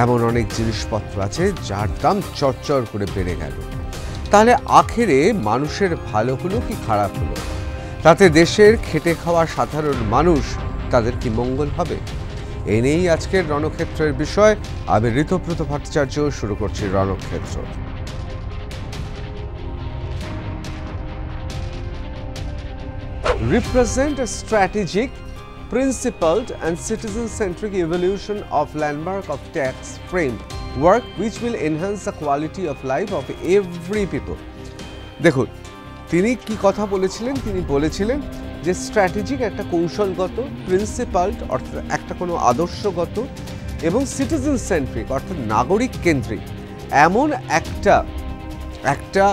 এমন অনেক জিনিসপত্র আছে যার দাম চড়চড় করে বেড়ে গেল। তাহলে আখেরে মানুষের ভালো হলো কি খারাপ হলো? তাতে দেশের খেটে খাওয়া সাধারণ মানুষ তাদের কি মঙ্গল হবে? এ নিয়েই আজকের রণক্ষেত্রের বিষয়। আমি ঋতব্রত ভট্টাচার্য শুরু করছি রণক্ষেত্র। Represent a strategic, principled and citizen-centric evolution of landmark of tax framework which will enhance the quality of life of every people. দেখুন, তিনি কি কথা বলেছিলেন? তিনি বলেছিলেন যে স্ট্র্যাটেজিক একটা কৌশলগত, প্রিন্সিপালড অর্থাৎ একটা কোনো আদর্শগত এবং সিটিজেন সেন্ট্রিক অর্থাৎ নাগরিক কেন্দ্রিক এমন একটা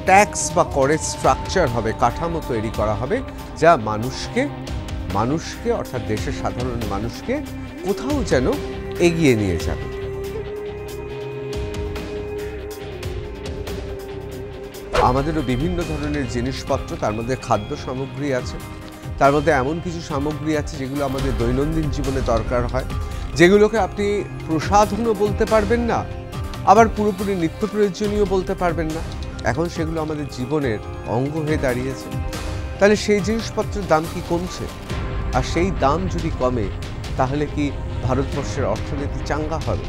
ট্যাক্স বা করের স্ট্রাকচার হবে, কাঠামো তৈরি করা হবে যা মানুষকে অর্থাৎ দেশের সাধারণ মানুষকে কোথাও যেন এগিয়ে নিয়ে যাবে। আমাদেরও বিভিন্ন ধরনের জিনিসপত্র, তার মধ্যে খাদ্য সামগ্রী আছে, তার মধ্যে এমন কিছু সামগ্রী আছে যেগুলো আমাদের দৈনন্দিন জীবনে দরকার হয়, যেগুলোকে আপনি প্রসাধনও বলতে পারবেন না, আবার পুরোপুরি নিত্য প্রয়োজনীয় বলতে পারবেন না। এখন সেগুলো আমাদের জীবনের অঙ্গ হয়ে দাঁড়িয়েছে। তাহলে সেই জিনিসপত্রের দাম কি কমছে? আর সেই দাম যদি কমে তাহলে কি ভারতবর্ষের অর্থনীতি চাঙ্গা হবে?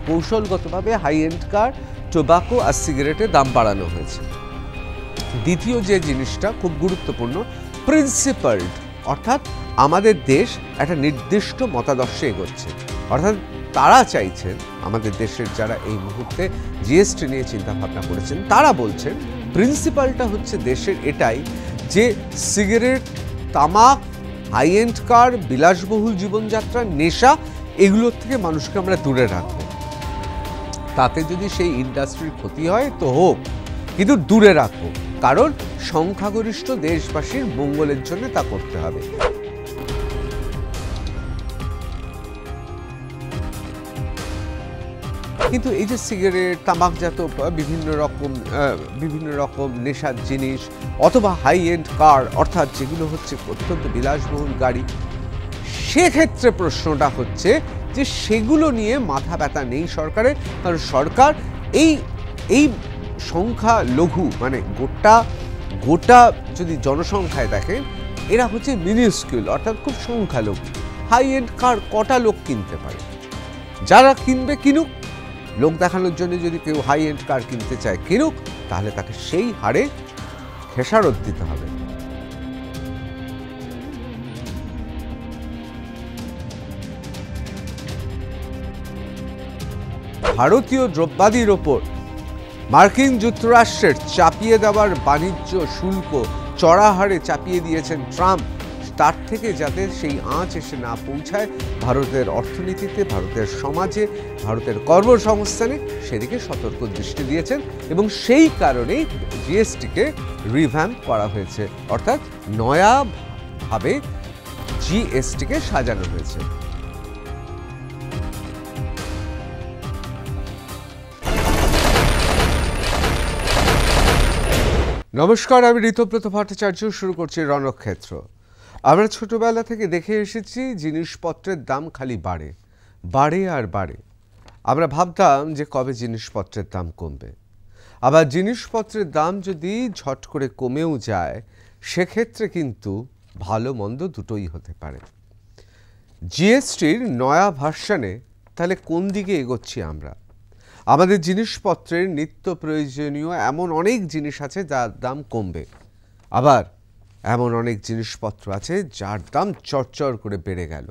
কৌশলগতভাবে হাই এন্ড কার, টোবাকো আর সিগারেটের দাম বাড়ানো হয়েছে। দ্বিতীয় যে জিনিসটা খুব গুরুত্বপূর্ণ, প্রিন্সিপালড অর্থাৎ আমাদের দেশ একটা নির্দিষ্ট মতাদর্শে এগোচ্ছে। অর্থাৎ তারা চাইছেন, আমাদের দেশের যারা এই মুহূর্তে জিএসটি নিয়ে চিন্তাভাবনা করেছেন তারা বলছেন প্রিন্সিপালটা হচ্ছে দেশের এটাই যে সিগারেট, তামাক, হাই এন্ড কার, বিলাসবহুল জীবনযাত্রা, নেশা এগুলোর থেকে মানুষকে আমরা দূরে রাখবো। তাতে যদি সেই ইন্ডাস্ট্রির ক্ষতি হয় তো হোক, কিন্তু দূরে রাখবো, কারণ সংখ্যাগরিষ্ঠ দেশবাসীর মঙ্গলের জন্য তা করতে হবে। কিন্তু এই যে সিগারেট, তামাকজাত বিভিন্ন রকম নেশার জিনিস অথবা হাই এন্ড কার অর্থাৎ যেগুলো হচ্ছে অত্যন্ত বিলাসবহুল গাড়ি, সেক্ষেত্রে প্রশ্নটা হচ্ছে যে সেগুলো নিয়ে মাথা ব্যথা নেই সরকারের। কারণ সরকার এই সংখ্যা লঘু মানে গোটা যদি জনসংখ্যায় দেখেন এরা হচ্ছে মিনিস্কিউল অর্থাৎ খুব সংখ্যালঘু। হাই এন্ড কার কটা লোক কিনতে পারে? যারা কিনবে কিনুক, লোক দেখানোর জন্য যদি কেউ হাই এন্ড কার কিনতে চায় কিনুক, তাহলে তাকে সেই হারে খেসারত দিতে হবে। ভারতীয় দ্রব্যাদির ওপর মার্কিন যুক্তরাষ্ট্রের চাপিয়ে দেওয়ার বাণিজ্য শুল্ক চড়া হারে চাপিয়ে দিয়েছেন ট্রাম্প। তার থেকে যাতে সেই আঁচ এসে না পৌঁছায় ভারতের অর্থনীতিতে, ভারতের সমাজে, ভারতের কর্মসংস্থানে, সেদিকে সতর্ক দৃষ্টি দিয়েছেন এবং সেই কারণেই জিএসটিকে রিভ্যাম্প করা হয়েছে, অর্থাৎ নয়াভাবে জিএসটিকে সাজানো হয়েছে। নমস্কার, আমি ঋতব্রত ভট্টাচার্য শুরু করছি রণক্ষেত্র। আমরা ছোটবেলা থেকে দেখে এসেছি জিনিসপত্রের দাম খালি বাড়ে আর বাড়ে। আমরা ভাবতাম যে কবে জিনিসপত্রের দাম কমবে। আবার জিনিসপত্রের দাম যদি ঝট করে কমেও যায় সেক্ষেত্রে কিন্তু ভালো মন্দ দুটোই হতে পারে। জিএসটির নয়া ভার্সনে তাহলে কোন দিকে এগোচ্ছি আমরা? আমাদের জিনিসপত্রের নিত্য প্রয়োজনীয় এমন অনেক জিনিস আছে যার দাম কমবে, আবার এমন অনেক জিনিসপত্র আছে যার দাম চড়চড় করে বেড়ে গেল।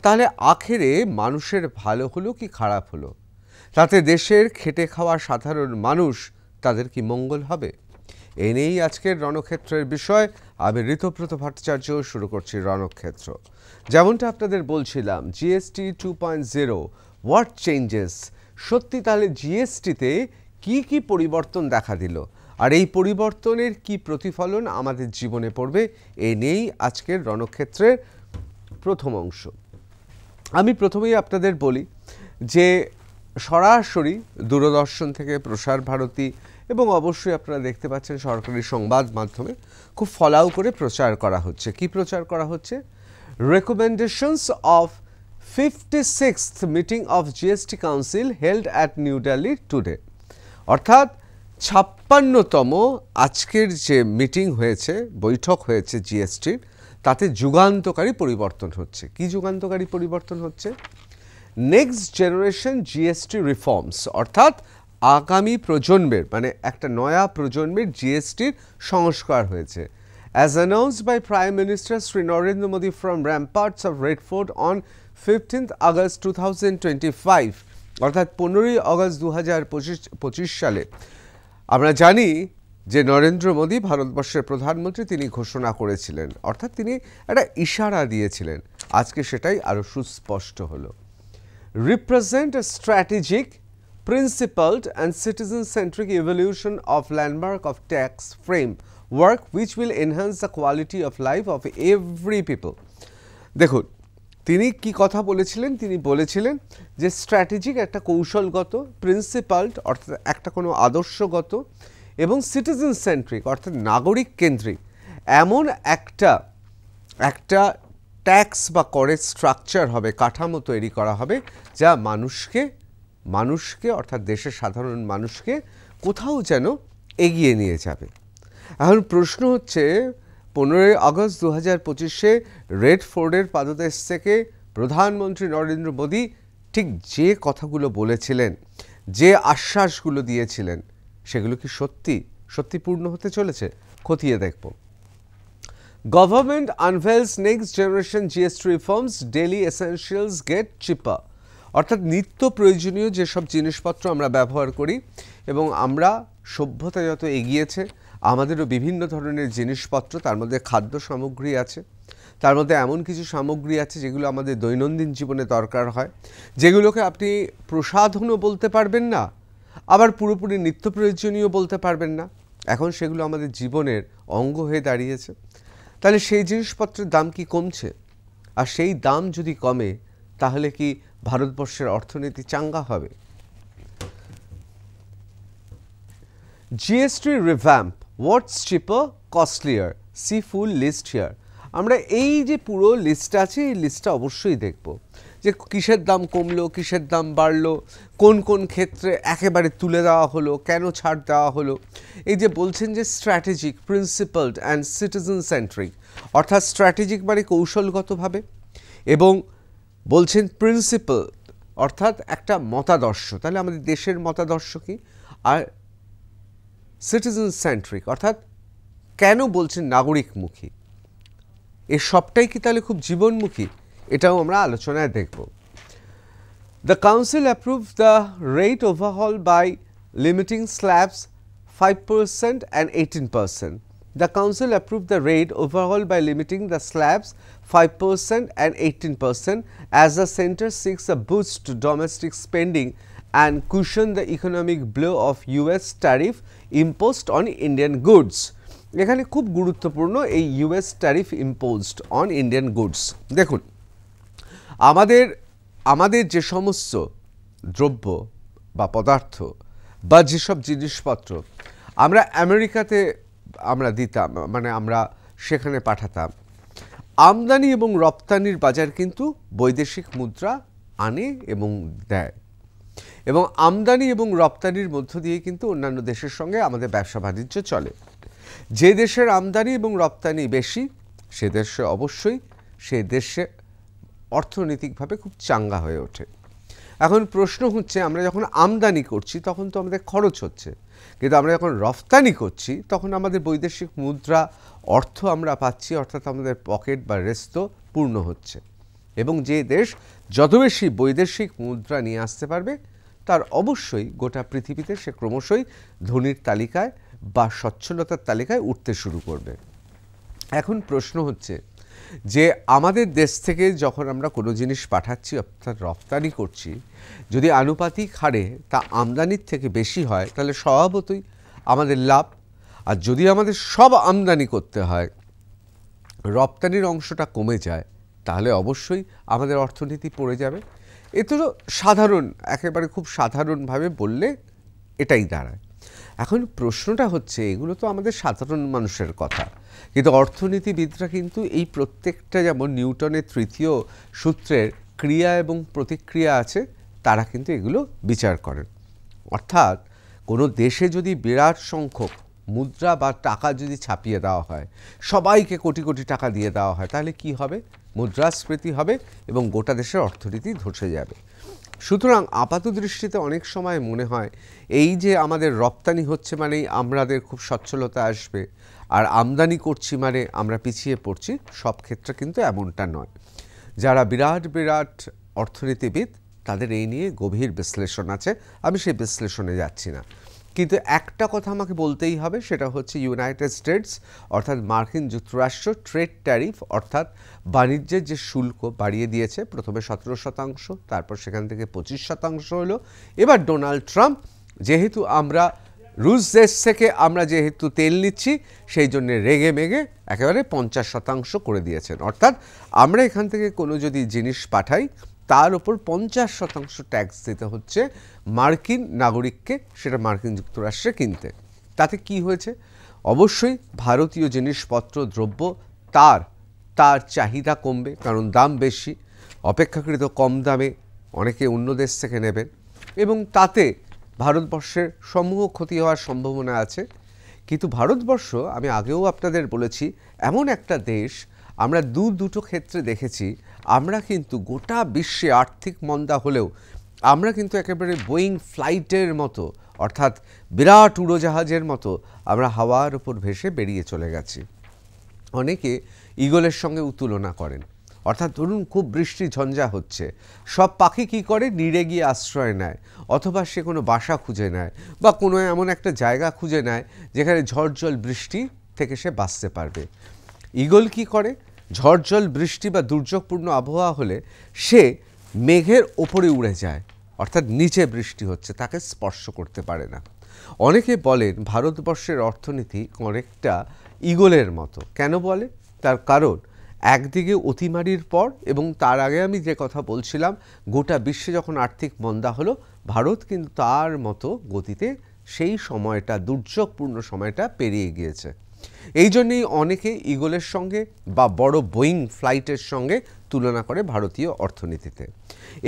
তাহলে আখেরে মানুষের ভালো হলো কি খারাপ হলো? তাতে দেশের খেটে খাওয়া সাধারণ মানুষ তাদের কি মঙ্গল হবে? এ নিয়েই আজকের রণক্ষেত্রের বিষয়। আমি ঋতব্রত ভট্টাচার্য শুরু করছি রণক্ষেত্র। যেমনটা আপনাদের বলছিলাম, জিএসটি 2.0 হোয়াট চেঞ্জেস। সত্যি তাহলে জিএসটিতে কি পরিবর্তন দেখা দিল, আর এই পরিবর্তনের কি প্রতিফলন আমাদের জীবনে পড়বে, এ নিয়েই আজকের রণক্ষেত্রের প্রথম অংশ। আমি প্রথমেই আপনাদের বলি যে সরাসরি দূরদর্শন থেকে, প্রসার ভারতী এবং অবশ্যই আপনারা দেখতে পাচ্ছেন সরকারি সংবাদ মাধ্যমে খুব ফলাও করে প্রচার করা হচ্ছে। কি প্রচার করা হচ্ছে? Recommendations of 56th meeting of GST council held at new Delhi today. অর্থাৎ 56তম আজকের যে মিটিং হয়েছে, বৈঠক হয়েছে জিএসটির, তাতে যুগান্তকারী পরিবর্তন হচ্ছে। কি যুগান্তকারী পরিবর্তন হচ্ছে? নেক্সট জেনারেশন জিএসটি রিফর্মস, অর্থাৎ আগামী প্রজন্মের, মানে একটা নয়া প্রজন্মের জিএসটির সংস্কার হয়েছে। As announced by prime minister Shri Narendra Modi from ramparts of Red Fort on 15th August 2025, অর্থাৎ 15ই আগস্ট 2025 সালে। আমরা জানি যে নরেন্দ্র মোদী ভারতবর্ষের প্রধানমন্ত্রী, তিনি ঘোষণা করেছিলেন, অর্থাৎ তিনি একটা ইশারা দিয়েছিলেন। আজকে সেটাই আরও সুস্পষ্ট হলো। Represent a strategic, principled and citizen-centric evolution of landmark of tax framework which will enhance the quality of life of every people. দেখুন, তিনি কি কথা বলেছিলেন? তিনি বলেছিলেন যে স্ট্র্যাটেজিক, একটা কৌশলগত, প্রিন্সিপালড অর্থাৎ একটা কোনো আদর্শগত, এবং সিটিজেন সেন্ট্রিক অর্থাৎ নাগরিক কেন্দ্রিক এমন একটা ট্যাক্স বা করের স্ট্রাকচার হবে, কাঠামো তৈরি করা হবে, যা মানুষকে অর্থাৎ দেশের সাধারণ মানুষকে কোথাও যেন এগিয়ে নিয়ে যাবে। এখন প্রশ্ন হচ্ছে, 15ই আগস্ট 2025-এ রেড ফোর্টের পাদদেশ থেকে প্রধানমন্ত্রী নরেন্দ্র মোদী ঠিক যে কথাগুলো বলেছিলেন, যে আশ্বাসগুলো দিয়েছিলেন, সেগুলো কি সত্যি পূর্ণ হতে চলেছে? খতিয়ে দেখব। Government unveils next generation GST reforms, daily essentials get cheaper. অর্থাৎ নিত্য প্রয়োজনীয় যেসব জিনিসপত্র আমরা ব্যবহার করি, এবং আমরা সভ্যতা যত এগিয়েছে, আমাদেরও বিভিন্ন ধরনের জিনিসপত্র, তার মধ্যে খাদ্য সামগ্রী আছে, তার মধ্যে এমন কিছু সামগ্রী আছে যেগুলো আমাদের দৈনন্দিন জীবনে দরকার হয়, যেগুলোকে আপনি প্রসাধনও বলতে পারবেন না, আবার পুরোপুরি নিত্য প্রয়োজনীয় বলতে পারবেন না। এখন সেগুলো আমাদের জীবনের অঙ্গ হয়ে দাঁড়িয়েছে। তাহলে সেই জিনিসপত্রের দাম কি কমছে? আর সেই দাম যদি কমে, তাহলে কি ভারতবর্ষের অর্থনীতি চাঙ্গা হবে? GST revamp, what's cheaper costlier, see full list here. আমরা এই যে পুরো লিস্ট আছে, এই লিস্টটা অবশ্যই দেখব যে কিসের দাম কমলো, কিসের দাম বাড়লো, কোন কোন ক্ষেত্রে একেবারে তুলে দেওয়া হলো, কেন ছাড় দেওয়া হলো। এই যে বলছেন যে স্ট্র্যাটেজিক, প্রিন্সিপালড অ্যান্ড সিটিজেন সেন্ট্রিক, অর্থাৎ স্ট্র্যাটেজিক মানে কৌশলগতভাবে, এবং বলছেন প্রিন্সিপাল অর্থাৎ একটা মতাদর্শ, তাহলে আমাদের দেশের মতাদর্শ কি, আর সিটিজেন সেন্ট্রিক অর্থাৎ কেন বলছেন নাগরিকমুখী, এর সবটাই কি তাহলে খুব জীবনমুখী? এটাও আমরা আলোচনায় দেখব। The council approved the rate overhaul by limiting slabs 5% and 18%. The council approved the rate overhaul by limiting the slabs 5% and 18% as the centre seeks a boost to domestic spending and cushion the economic blow of US tariff imposed on Indian goods. এখানে খুব গুরুত্বপূর্ণ এই US tariff imposed on Indian goods. দেখুন, আমাদের যে সমস্ত দ্রব্য বা পদার্থ বা যেসব জিনিসপত্র আমরা আমেরিকাতে আমরা দিতাম, মানে আমরা সেখানে পাঠাতাম, আমদানি এবং রপ্তানির বাজার কিন্তু বৈদেশিক মুদ্রা আনে এবং দেয়, এবং আমদানি এবং রপ্তানির মধ্য দিয়ে কিন্তু অন্যান্য দেশের সঙ্গে আমাদের ব্যবসা বাণিজ্য চলে। যে দেশের আমদানি এবং রপ্তানি বেশি, সে দেশে অবশ্যই সে দেশে অর্থনৈতিকভাবে খুব চাঙ্গা হয়ে ওঠে। এখন প্রশ্ন হচ্ছে, আমরা যখন আমদানি করছি তখন তো আমাদের খরচ হচ্ছে, কিন্তু আমরা যখন রপ্তানি করছি তখন আমাদের বৈদেশিক মুদ্রা অর্থ আমরা পাচ্ছি, অর্থাৎ আমাদের পকেট বা রেস্ত পূর্ণ হচ্ছে। এবং যে দেশ যত বেশি বৈদেশিক মুদ্রা নিয়ে আসতে পারবে, তার অবশ্যই গোটা পৃথিবীতে সে ক্রমশই ধনীর তালিকায় বা সচ্ছলতার তালিকায় উঠতে শুরু করবে। এখন প্রশ্ন হচ্ছে যে আমাদের দেশ থেকে যখন আমরা কোনো জিনিস পাঠাচ্ছি অর্থাৎ রপ্তানি করছি, যদি আনুপাতিক হারে তা আমদানির থেকে বেশি হয়, তাহলে স্বভাবতই আমাদের লাভ। আর যদি আমাদের সব আমদানি করতে হয়, রপ্তানির অংশটা কমে যায়, তাহলে অবশ্যই আমাদের অর্থনীতি পড়ে যাবে। এ তো সাধারণ, একেবারে খুব সাধারণভাবে বললে এটাই দাঁড়ায়। এখন প্রশ্নটা হচ্ছে, এগুলো তো আমাদের সাধারণ মানুষের কথা, কিন্তু অর্থনীতিবিদরা কিন্তু এই প্রত্যেকটা, যেমন নিউটনের তৃতীয় সূত্রের ক্রিয়া এবং প্রতিক্রিয়া আছে, তারা কিন্তু এগুলো বিচার করেন। অর্থাৎ কোনো দেশে যদি বিরাট সংখ্যক মুদ্রা বা টাকা যদি ছাপিয়ে দেওয়া হয়, সবাইকে কোটি কোটি টাকা দিয়ে দেওয়া হয়, তাহলে কি হবে? মুদ্রাস্ফীতি হবে এবং গোটা দেশের অর্থনীতি ধসে যাবে। সুতরাং আপাত দৃষ্টিতে অনেক সময় মনে হয় এই যে আমাদের রপ্তানি হচ্ছে মানেই আমাদের খুব সচ্ছলতা আসবে, আর আমদানি করছি মানে আমরা পিছিয়ে পড়ছি। সব ক্ষেত্রে কিন্তু এমনটা নয়। যারা বিরাট বিরাট অর্থনীতিবিদ, তাদের এই নিয়ে গভীর বিশ্লেষণ আছে, আমি সেই বিশ্লেষণে যাচ্ছি না। কিন্তু একটা কথা আমাকে বলতেই হবে, সেটা হচ্ছে ইউনাইটেড স্টেটস অর্থাৎ মার্কিন যুক্তরাষ্ট্র ট্রেড ট্যারিফ অর্থাৎ বাণিজ্যের যে শুল্ক বাড়িয়ে দিয়েছে, প্রথমে 17%, তারপর সেখান থেকে 25% হলো। এবার ডোনাল্ড ট্রাম্প, যেহেতু আমরা রুশ দেশ থেকে আমরা যেহেতু তেল নিচ্ছি, সেই জন্য রেগে মেগে একেবারে 50% করে দিয়েছেন। অর্থাৎ আমরা এখান থেকে কোনো যদি জিনিস পাঠাই, তার উপর 50% ট্যাক্স দিতে হচ্ছে মার্কিন নাগরিককে, সেটা মার্কিন যুক্তরাষ্ট্রে কিনতে। তাতে কি হয়েছে? অবশ্যই ভারতীয় জিনিসপত্র দ্রব্য তার চাহিদা কমবে, কারণ দাম বেশি, অপেক্ষাকৃত কম দামে অনেকে অন্য দেশ থেকে নেবেন, এবং তাতে ভারতবর্ষের সমূহ ক্ষতি হওয়ার সম্ভাবনা আছে। কিন্তু ভারতবর্ষ, আমি আগেও আপনাদের বলেছি, এমন একটা দেশ, আমরা দুটো ক্ষেত্রে দেখেছি, আমরা কিন্তু গোটা বিশ্বে আর্থিক মন্দা হলেও আমরা কিন্তু একেবারে বোয়িং ফ্লাইটের মতো, অর্থাৎ বিরাট উড়োজাহাজের মতো আমরা হাওয়ার উপর ভেসে বেরিয়ে চলে গেছি। অনেকে ঈগলের সঙ্গে তুলনা করেন। অর্থাৎ ধরুন খুব বৃষ্টি ঝঞ্ঝা হচ্ছে, সব পাখি কি করে? নিড়ে গিয়ে আশ্রয় নেয়, অথবা সে কোনো বাসা খুঁজে নেয়, বা কোনো এমন একটা জায়গা খুঁজে নেয় যেখানে ঝড় জল বৃষ্টি থেকে সে বাঁচতে পারবে। ঈগল কি করে? ঝড় জল বৃষ্টি বা দুর্যোগপূর্ণ আবহাওয়া হলে সে মেঘের ওপরে উড়ে যায়, অর্থাৎ নিচে বৃষ্টি হচ্ছে, তাকে স্পর্শ করতে পারে না। অনেকে বলেন ভারতবর্ষের অর্থনীতি অনেকটা ঈগলের মতো। কেন বলে? তার কারণ একদিকে অতিমারির পর এবং তার আগে আমি যে কথা বলছিলাম, গোটা বিশ্বে যখন আর্থিক মন্দা হলো, ভারত কিন্তু তার মতো গতিতে সেই সময়টা, দুর্যোগপূর্ণ সময়টা পেরিয়ে গিয়েছে। এই জন্যেই অনেকে ঈগলের সঙ্গে বা বড় বোয়িং ফ্লাইটের সঙ্গে তুলনা করে ভারতীয় অর্থনীতিতে।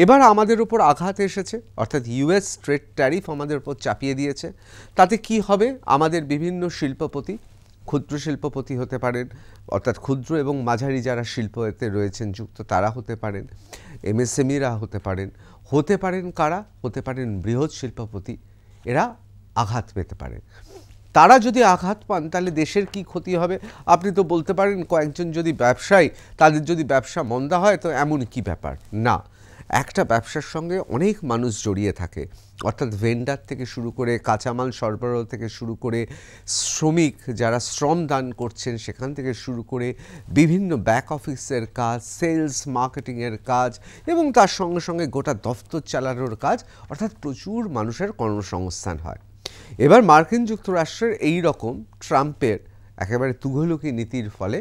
এবার আমাদের উপর আঘাত এসেছে, অর্থাৎ ইউএস ট্রেড ট্যারিফ আমাদের উপর চাপিয়ে দিয়েছে। তাতে কি হবে? আমাদের বিভিন্ন শিল্পপতি, ক্ষুদ্র শিল্পপতি হতে পারেন, অর্থাৎ ক্ষুদ্র এবং মাঝারি যারা শিল্পতে রয়েছেন যুক্ত, তারা হতে পারেন, এমএসএমইরা হতে পারেন কারা? হতে পারেন বৃহৎ শিল্পপতি, এরা আঘাত পেতে পারে। তারা যদি আঘাত পান, তাহলে দেশের কি ক্ষতি হবে? আপনি তো বলতে পারেন কয়েকজন যদি ব্যবসায়ী, তাদের যদি ব্যবসা মন্দা হয় তো এমন কি ব্যাপার? না, একটা ব্যবসার সঙ্গে অনেক মানুষ জড়িয়ে থাকে, অর্থাৎ ভেন্ডার থেকে শুরু করে, কাঁচামাল সরবরাহ থেকে শুরু করে, শ্রমিক যারা শ্রম দান করছেন সেখান থেকে শুরু করে, বিভিন্ন ব্যাক অফিসের কাজ, সেলস মার্কেটিংয়ের কাজ, এবং তার সঙ্গে সঙ্গে গোটা দফতর চালানোর কাজ, অর্থাৎ প্রচুর মানুষের কর্মসংস্থান হয়। এবার মার্কিন যুক্তরাষ্ট্রের এই রকম ট্রাম্পের একেবারে তুঘলকি নীতির ফলে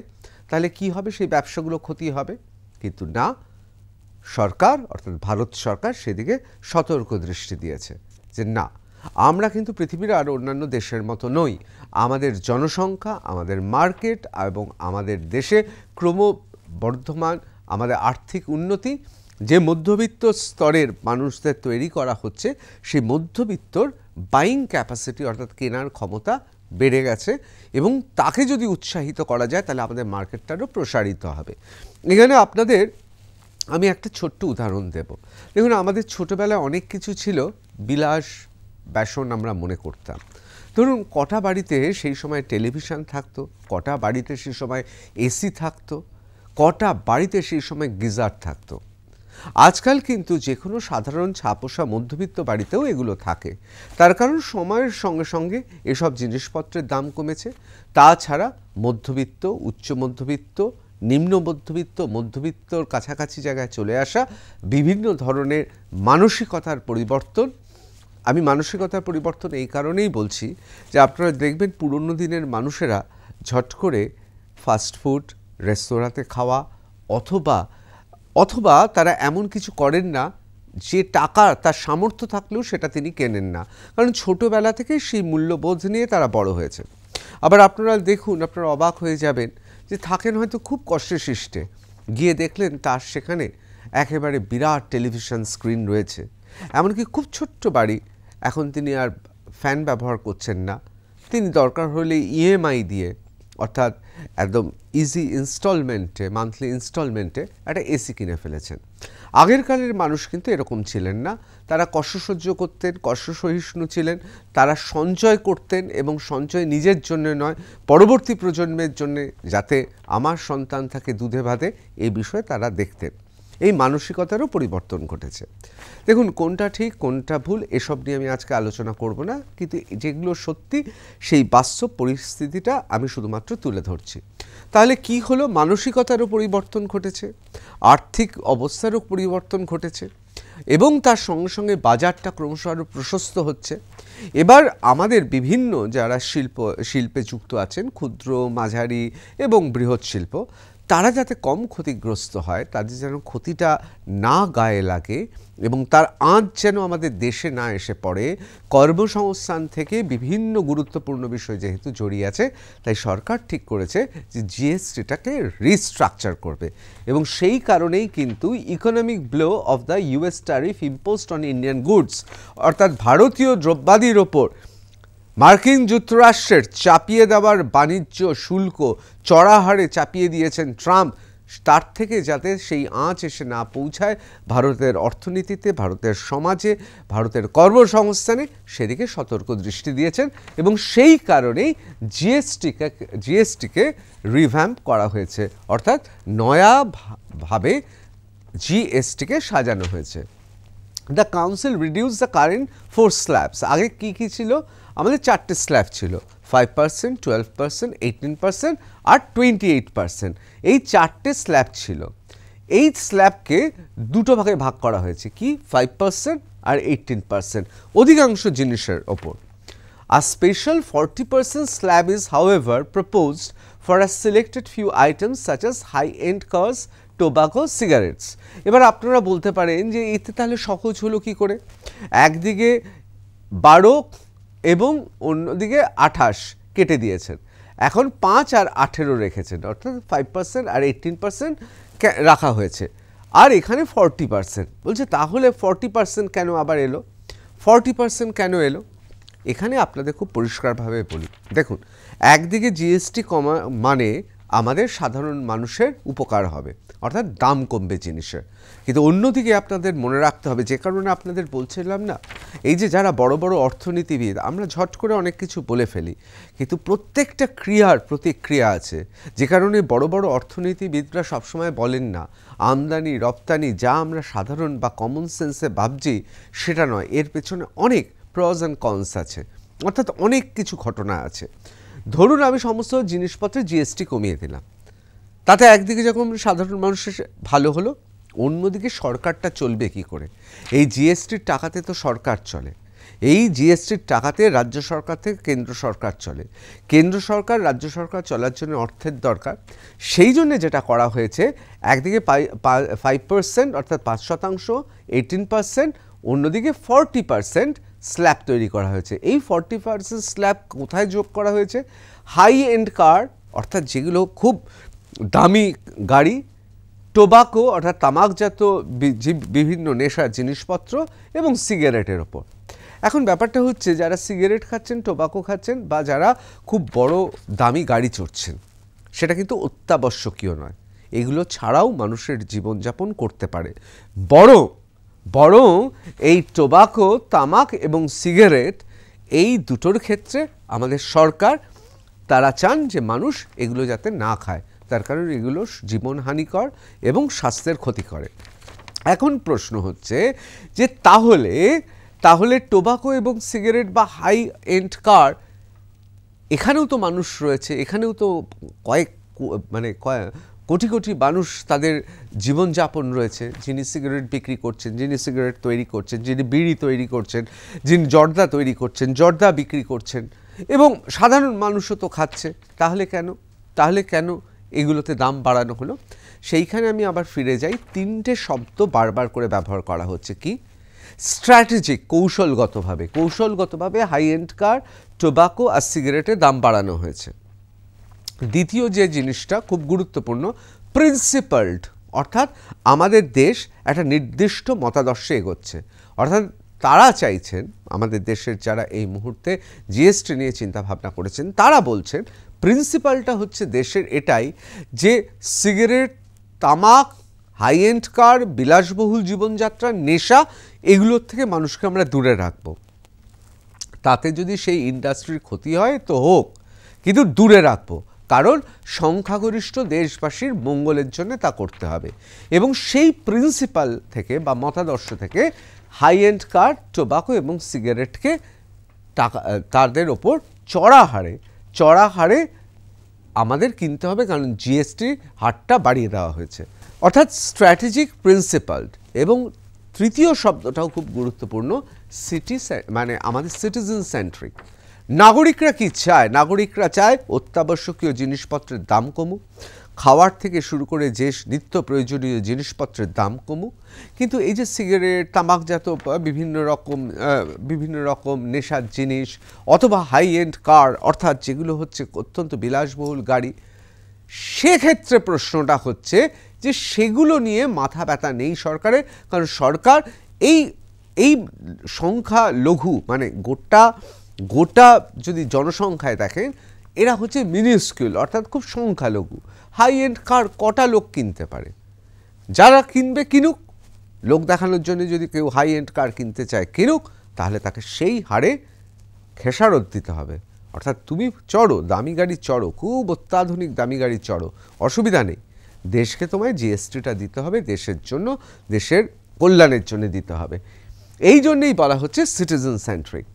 তাহলে কি হবে? সেই ব্যবসাগুলো ক্ষতি হবে। কিন্তু না, সরকার অর্থাৎ ভারত সরকার সেদিকে সতর্ক দৃষ্টি দিয়েছে যে না, আমরা কিন্তু পৃথিবীর আর অন্যান্য দেশের মতো নই। আমাদের জনসংখ্যা, আমাদের মার্কেট এবং আমাদের দেশে ক্রমবর্ধমান আমাদের আর্থিক উন্নতি, যে মধ্যবিত্ত স্তরের মানুষদের তৈরি করা হচ্ছে, সেই মধ্যবিত্তর বাইং ক্যাপাসিটি অর্থাৎ কেনার ক্ষমতা বেড়ে গেছে, এবং তাকে যদি উৎসাহিত করা যায় তাহলে আমাদের মার্কেটটারও প্রসারিত হবে। এখানে আপনাদের আমি একটা ছোট্ট উদাহরণ দেব। দেখুন, আমাদের ছোটোবেলায় অনেক কিছু ছিল বিলাস ব্যাসন আমরা মনে করতাম। ধরুন, কটা বাড়িতে সেই সময় টেলিভিশন থাকতো, কটা বাড়িতে সেই সময় এসি থাকতো, কটা বাড়িতে সেই সময় গিজার থাকতো। আজকাল কিন্তু যে কোনো সাধারণ ছাপোষা মধ্যবিত্ত বাড়িতেও এগুলো থাকে। তার কারণ সময়ের সঙ্গে সঙ্গে এসব জিনিসপত্রের দাম কমেছে। তাছাড়া মধ্যবিত্ত, উচ্চ মধ্যবিত্ত, নিম্ন মধ্যবিত্ত, মধ্যবিত্তর কাছাকাছি জায়গায় চলে আসা বিভিন্ন ধরনের মানসিকতার পরিবর্তন। আমি মানসিকতার পরিবর্তন এই কারণেই বলছি যে আপনারা দেখবেন পুরনো দিনের মানুষেরা ঝট করে ফাস্টফুড রেস্তোরাঁতে খাওয়া অথবা তারা এমন কিছু করেন না যে টাকা তার সামর্থ্য থাকলেও সেটা তিনি কেনেন না, কারণ ছোটোবেলা থেকে সেই মূল্যবোধ নিয়ে তারা বড় হয়েছে। আবার আপনারা দেখুন, আপনারা অবাক হয়ে যাবেন যে থাকেন হয়তো খুব কষ্টে সৃষ্টে, গিয়ে দেখলেন তার সেখানে একেবারে বিরাট টেলিভিশন স্ক্রিন রয়েছে, এমনকি খুব ছোট্ট বাড়ি, এখন তিনি আর ফ্যান ব্যবহার করছেন না, তিনি দরকার হলে ইএমআই দিয়ে, অর্থাৎ একদম ইজি ইনস্টলমেন্টে, মান্থলি ইনস্টলমেন্টে একটা এসি কিনে ফেলেছেন। আগের কালের মানুষ কিন্তু এরকম ছিলেন না, তারা কষ্ট সহ্য করতেন, কষ্ট সহিষ্ণু ছিলেন, তারা সঞ্চয় করতেন এবং সঞ্চয় নিজের জন্য নয়, পরবর্তী প্রজন্মের জন্যে, যাতে আমার সন্তান থাকে দুধে ভাতে, এই বিষয়ে তারা দেখতেন। এই মানসিকতারও পরিবর্তন ঘটেছে। দেখুন, কোনটা ঠিক কোনটা ভুল এসব নিয়ে আমি আজকে আলোচনা করব না, কিন্তু যেগুলো সত্যি সেই বাস্তব পরিস্থিতিটা আমি শুধুমাত্র তুলে ধরছি। তাহলে কি হলো? মানসিকতারও পরিবর্তন ঘটেছে, আর্থিক অবস্থারও পরিবর্তন ঘটেছে এবং তার সঙ্গে সঙ্গে বাজারটা ক্রমশ আরও প্রশস্ত হচ্ছে। এবার আমাদের বিভিন্ন যারা শিল্পে যুক্ত আছেন, ক্ষুদ্র, মাঝারি এবং বৃহৎ শিল্প, তারা যাতে কম ক্ষতিগ্রস্ত হয়, তাদের যেন ক্ষতিটা না গায়ে লাগে এবং তার আঁচ যেন আমাদের দেশে না এসে পড়ে, কর্মসংস্থান থেকে বিভিন্ন গুরুত্বপূর্ণ বিষয় যেহেতু জড়িয়ে আছে, তাই সরকার ঠিক করেছে যে জিএসটিটাকে রিস্ট্রাকচার করবে। এবং সেই কারণেই কিন্তু economic blow of the US tariff imposed on Indian goods, অর্থাৎ ভারতীয় দ্রব্যাদির ওপর মার্কিন যুক্তরাষ্ট্রের চাপিয়ে দেওয়ার বাণিজ্য শুল্ক চড়া হারে চাপিয়ে দিয়েছেন ট্রাম্প, তার থেকে যাতে সেই আঁচ এসে না পৌঁছায় ভারতের অর্থনীতিতে, ভারতের সমাজে, ভারতের কর্মসংস্থানে, সেদিকে সতর্ক দৃষ্টি দিয়েছেন। এবং সেই কারণেই জিএসটিকে রিভ্যাম্প করা হয়েছে, অর্থাৎ নয়াভাবে জিএসটিকে সাজানো হয়েছে। The council reduce the current 4 slabs. আগে কী ছিল? আমাদের 4টে স্ল্যাব ছিল, 5%, 12%, 18% আর 28%। এই 4টে স্ল্যাব ছিল। এই স্ল্যাবকে দুটো ভাগে ভাগ করা হয়েছে, কি? 5% আর 18% অধিকাংশ জিনিসের ওপর। A special 40% slab is however proposed for a selected few items such as high-end cars, tobacco, cigarettes. এবার আপনারা বলতে পারেন যে এতে তাহলে সহজ হলো কি করে? একদিকে 12 এবং অন্যদিকে 28 কেটে দিয়েছেন, এখন 5 আর 18 রেখেছেন, অর্থাৎ 5% আর 18% রাখা হয়েছে, আর এখানে 40%। বলছে তাহলে 40% কেন আবার এলো? 40% কেন এলো? এখানে আপনাদের খুব পরিষ্কারভাবে বলি, দেখুন, একদিকে জিএসটি কমা মানে আমাদের সাধারণ মানুষের উপকার হবে, অর্থাৎ দাম কমবে জিনিসের, কিন্তু অন্যদিকে আপনাদের মনে রাখতে হবে, যে কারণে আপনাদের বলছিলাম না, এই যে যারা বড় বড় অর্থনীতিবিদ, আমরা ঝট করে অনেক কিছু বলে ফেলি, কিন্তু প্রত্যেকটা ক্রিয়ার প্রতিক্রিয়া আছে, যে কারণে বড় বড় অর্থনীতিবিদরা সবসময় বলেন না আমদানি রপ্তানি যা আমরা সাধারণ বা কমন সেন্সে ভাবছি সেটা নয়, এর পেছনে অনেক প্রস অ্যান্ড কনস আছে, অর্থাৎ অনেক কিছু ঘটনা আছে। ধরুন আমি সমস্ত জিনিসপত্রে জিএসটি কমিয়ে দিলাম, তাতে একদিকে যখন সাধারণ মানুষের ভালো হলো, অন্যদিকে সরকারটা চলবে কি করে? এই জিএসটির টাকাতে তো সরকার চলে, এই জিএসটির টাকাতে রাজ্য সরকার থেকে কেন্দ্র সরকার চলে, কেন্দ্র সরকার রাজ্য সরকার চলার জন্য অর্থের দরকার, সেই জন্য যেটা করা হয়েছে, একদিকে 5% অর্থাৎ 5%, 18%, অন্যদিকে 40% স্ল্যাব তৈরি করা হয়েছে। এই 40% স্ল্যাব কোথায় যোগ করা হয়েছে? হাই এন্ড কার, অর্থাৎ যেগুলো খুব দামি গাড়ি, টোবাকো অর্থাৎ তামাকজাত বিভিন্ন নেশার জিনিসপত্র এবং সিগারেটের ওপর। এখন ব্যাপারটা হচ্ছে, যারা সিগারেট খাচ্ছেন, টোবাকো খাচ্ছেন বা যারা খুব বড় দামি গাড়ি চড়ছেন, সেটা কিন্তু অত্যাবশ্যকীয় নয়, এগুলো ছাড়াও মানুষের জীবনযাপন করতে পারে। বরং এই টোবাকো, তামাক এবং সিগারেট, এই দুটোর ক্ষেত্রে আমাদের সরকার তারা চান যে মানুষ এগুলো যাতে না খায়, তার কারণ এগুলো জীবনহানিকর এবং স্বাস্থ্যের ক্ষতি করে। এখন প্রশ্ন হচ্ছে যে তাহলে টোবাকো এবং সিগারেট বা হাই এন্ড কার, এখানেও তো মানুষ রয়েছে, এখানেও তো কোটি কোটি মানুষ তাদের জীবনযাপন রয়েছে, যিনি সিগারেট বিক্রি করছেন, যিনি সিগারেট তৈরি করছেন, যিনি বিড়ি তৈরি করছেন, যিনি জর্দা তৈরি করছেন, জর্দা বিক্রি করছেন, এবং সাধারণ মানুষও তো খাচ্ছে। তাহলে কেন এগুলোতে দাম বাড়ানো হলো? সেইখানে আমি আবার ফিরে যাই, তিনটে শব্দ বারবার করে ব্যবহার করা হচ্ছে। কি? স্ট্র্যাটেজিক, কৌশলগতভাবে হাই এন্ড কার, টোবাকো আর সিগারেটের দাম বাড়ানো হয়েছে। দ্বিতীয় যে জিনিসটা খুব গুরুত্বপূর্ণ, প্রিন্সিপালড, অর্থাৎ আমাদের দেশ একটা নির্দিষ্ট মতাদর্শে এগোচ্ছে। অর্থাৎ তারা চাইছেন, আমাদের দেশের যারা এই মুহূর্তে জিএসটি নিয়ে চিন্তা ভাবনা করেছেন, তারা বলছেন প্রিন্সিপালটা হচ্ছে দেশের এটাই যে সিগারেট, তামাক, হাই এন্ড কার, বিলাসবহুল জীবনযাত্রা, নেশা, এগুলোর থেকে মানুষকে আমরা দূরে রাখবো। তাতে যদি সেই ইন্ডাস্ট্রির ক্ষতি হয় তো হোক, কিন্তু দূরে রাখবো, কারণ সংখ্যাগরিষ্ঠ দেশবাসীর মঙ্গলের জন্য তা করতে হবে। এবং সেই প্রিন্সিপাল থেকে বা মতাদর্শ থেকে হাই এন্ড কার, টোবাকো এবং সিগারেটকে তাদের ওপর চড়া হারে আমাদের কিনতে হবে, কারণ জিএসটি হারটা বাড়িয়ে দেওয়া হয়েছে। অর্থাৎ স্ট্র্যাটেজিক, প্রিন্সিপালড। এবং তৃতীয় শব্দটাও খুব গুরুত্বপূর্ণ, মানে আমাদের সিটিজেন সেন্ট্রিক। নাগরিকরা কি চায়? নাগরিকরা চায় অত্যাবশ্যকীয় জিনিসপত্রের দাম কমুক, খাওয়ার থেকে শুরু করে যে নিত্য প্রয়োজনীয় জিনিসপত্রের দাম কমুক। কিন্তু এই যে সিগারেট, তামাকজাত বিভিন্ন রকম নেশার জিনিস, অথবা হাই এন্ড কার, অর্থাৎ যেগুলো হচ্ছে অত্যন্ত বিলাসবহুল গাড়ি, সেক্ষেত্রে প্রশ্নটা হচ্ছে যে সেগুলো নিয়ে মাথা ব্যথা নেই সরকারের, কারণ সরকার এই সংখ্যা লঘু, মানে গোটা যদি জনসংখ্যায় দেখেন, এরা হচ্ছে মিনিস্কিউল, অর্থাৎ খুব সংখ্যালঘু। হাই এন্ড কার কটা লোক কিনতে পারে? যারা কিনবে কিনুক, লোক দেখানোর জন্য যদি কেউ হাই এন্ড কার কিনতে চায় কিনুক, তাহলে তাকে সেই হারে খেসারত দিতে হবে। অর্থাৎ তুমি চড়ো, দামি গাড়ি চড়ো, খুব অত্যাধুনিক দামি গাড়ি চড়ো, অসুবিধা নেই, দেশকে তোমায় জিএসটিটা দিতে হবে, দেশের জন্য, দেশের কল্যাণের জন্য দিতে হবে। এই জন্যেই বলা হচ্ছে citizen centric.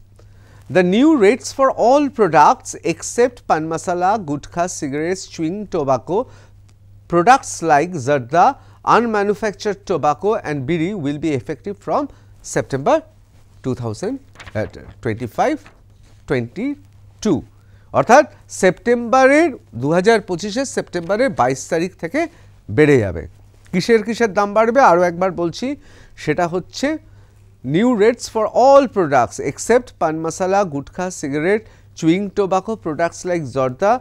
The new rates for all products except pan masala, gutkha, cigarettes, chewing tobacco, products like zarda, unmanufactured tobacco and bidi will be effective from September 2025-22। অর্থাৎ সেপ্টেম্বরের 2025-এর সেপ্টেম্বরের 22 তারিখ থেকে বেড়ে যাবে। কিসের দাম বাড়বে? আরও একবার বলছি, সেটা হচ্ছে new rates for all products except pan masala, gutkha, cigarette, chewing tobacco, products like zarda,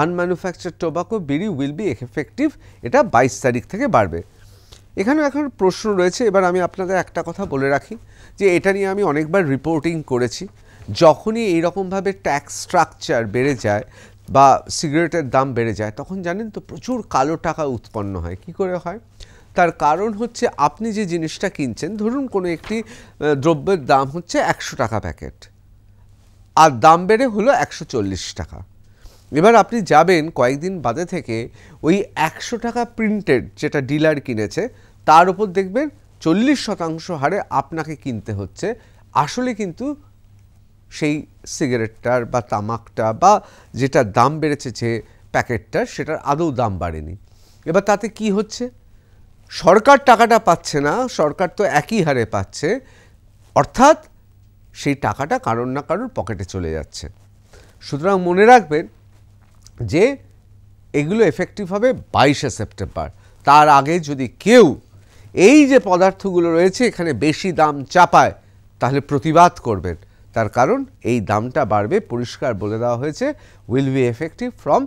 unmanufactured tobacco, bidi will be effective, এটা 22 তারিখ থেকে বাড়বে। এখানে এখন প্রশ্ন রয়েছে, এবার আমি আপনাদের একটা কথা বলে রাখি, যে এটা নিয়ে আমি অনেকবার রিপোর্টিং করেছি। যখনই এইরকমভাবে ট্যাক্স স্ট্রাকচার বেড়ে যায় বা সিগারেটের দাম বেড়ে যায়, তখন জানেন তো প্রচুর কালো টাকা উৎপন্ন হয়। কি করে হয়? তার কারণ হচ্ছে আপনি যে জিনিসটা কিনছেন, ধরুন কোনো একটি দ্রব্যের দাম হচ্ছে 100 টাকা প্যাকেট, আর দাম বেড়ে হলো 140 টাকা। এবার আপনি যাবেন কয়েকদিন বাদে থেকে ওই 100 টাকা প্রিন্টেড যেটা ডিলার কিনেছে, তার উপর দেখবেন 40% হারে আপনাকে কিনতে হচ্ছে। আসলে কিন্তু সেই সিগারেটটার বা তামাকটা বা যেটার দাম বেড়েছে যে প্যাকেটটার, সেটার আদৌ দাম বাড়েনি। এবার তাতে কি হচ্ছে? সরকার টাকাটা পাচ্ছে না, সরকার তো একই হারে পাচ্ছে, অর্থাৎ সেই টাকাটা কারোর না কারোর পকেটে চলে যাচ্ছে। সুতরাং মনে রাখবেন যে এগুলো এফেক্টিভ হবে 22শে সেপ্টেম্বর। তার আগে যদি কেউ এই যে পদার্থগুলো রয়েছে এখানে বেশি দাম চাপায়, তাহলে প্রতিবাদ করবেন। তার কারণ এই দামটা বাড়বে, পরিষ্কার বলে দেওয়া হয়েছে, উইল বি এফেক্টিভ ফ্রম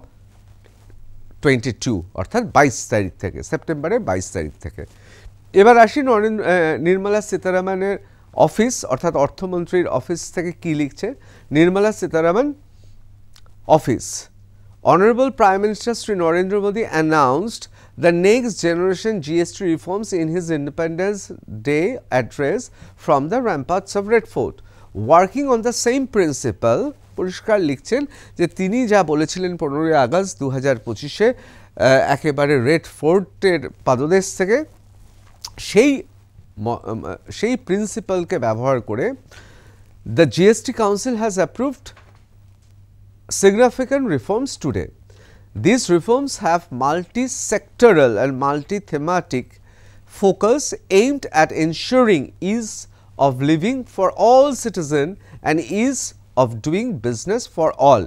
22, অর্থাৎ 22 তারিখ থেকে, সেপ্টেম্বরের 22 তারিখ থেকে। এবার আসি নির্মলা সীতারামনের অফিস, অর্থাৎ অর্থমন্ত্রীর অফিস থেকে কি লিখছে। Nirmala Sitharaman office, Honorable Prime Minister Sri Narendra Modi announced the next generation GST reforms in his Independence Day address from the ramparts of Red Fort. Working on the same principle, পরিষ্কার লিখছেন যে তিনি যা বলেছিলেন 15 আগস্ট 2025-এ একেবারে রেড ফোর্টের পাদদেশ থেকে, সেই প্রিন্সিপালকে ব্যবহার করে the GST Council has approved significant reforms today. These reforms have multi-sectoral and multi-thematic focus aimed at ensuring ease of living for all citizens and ease of doing business for all.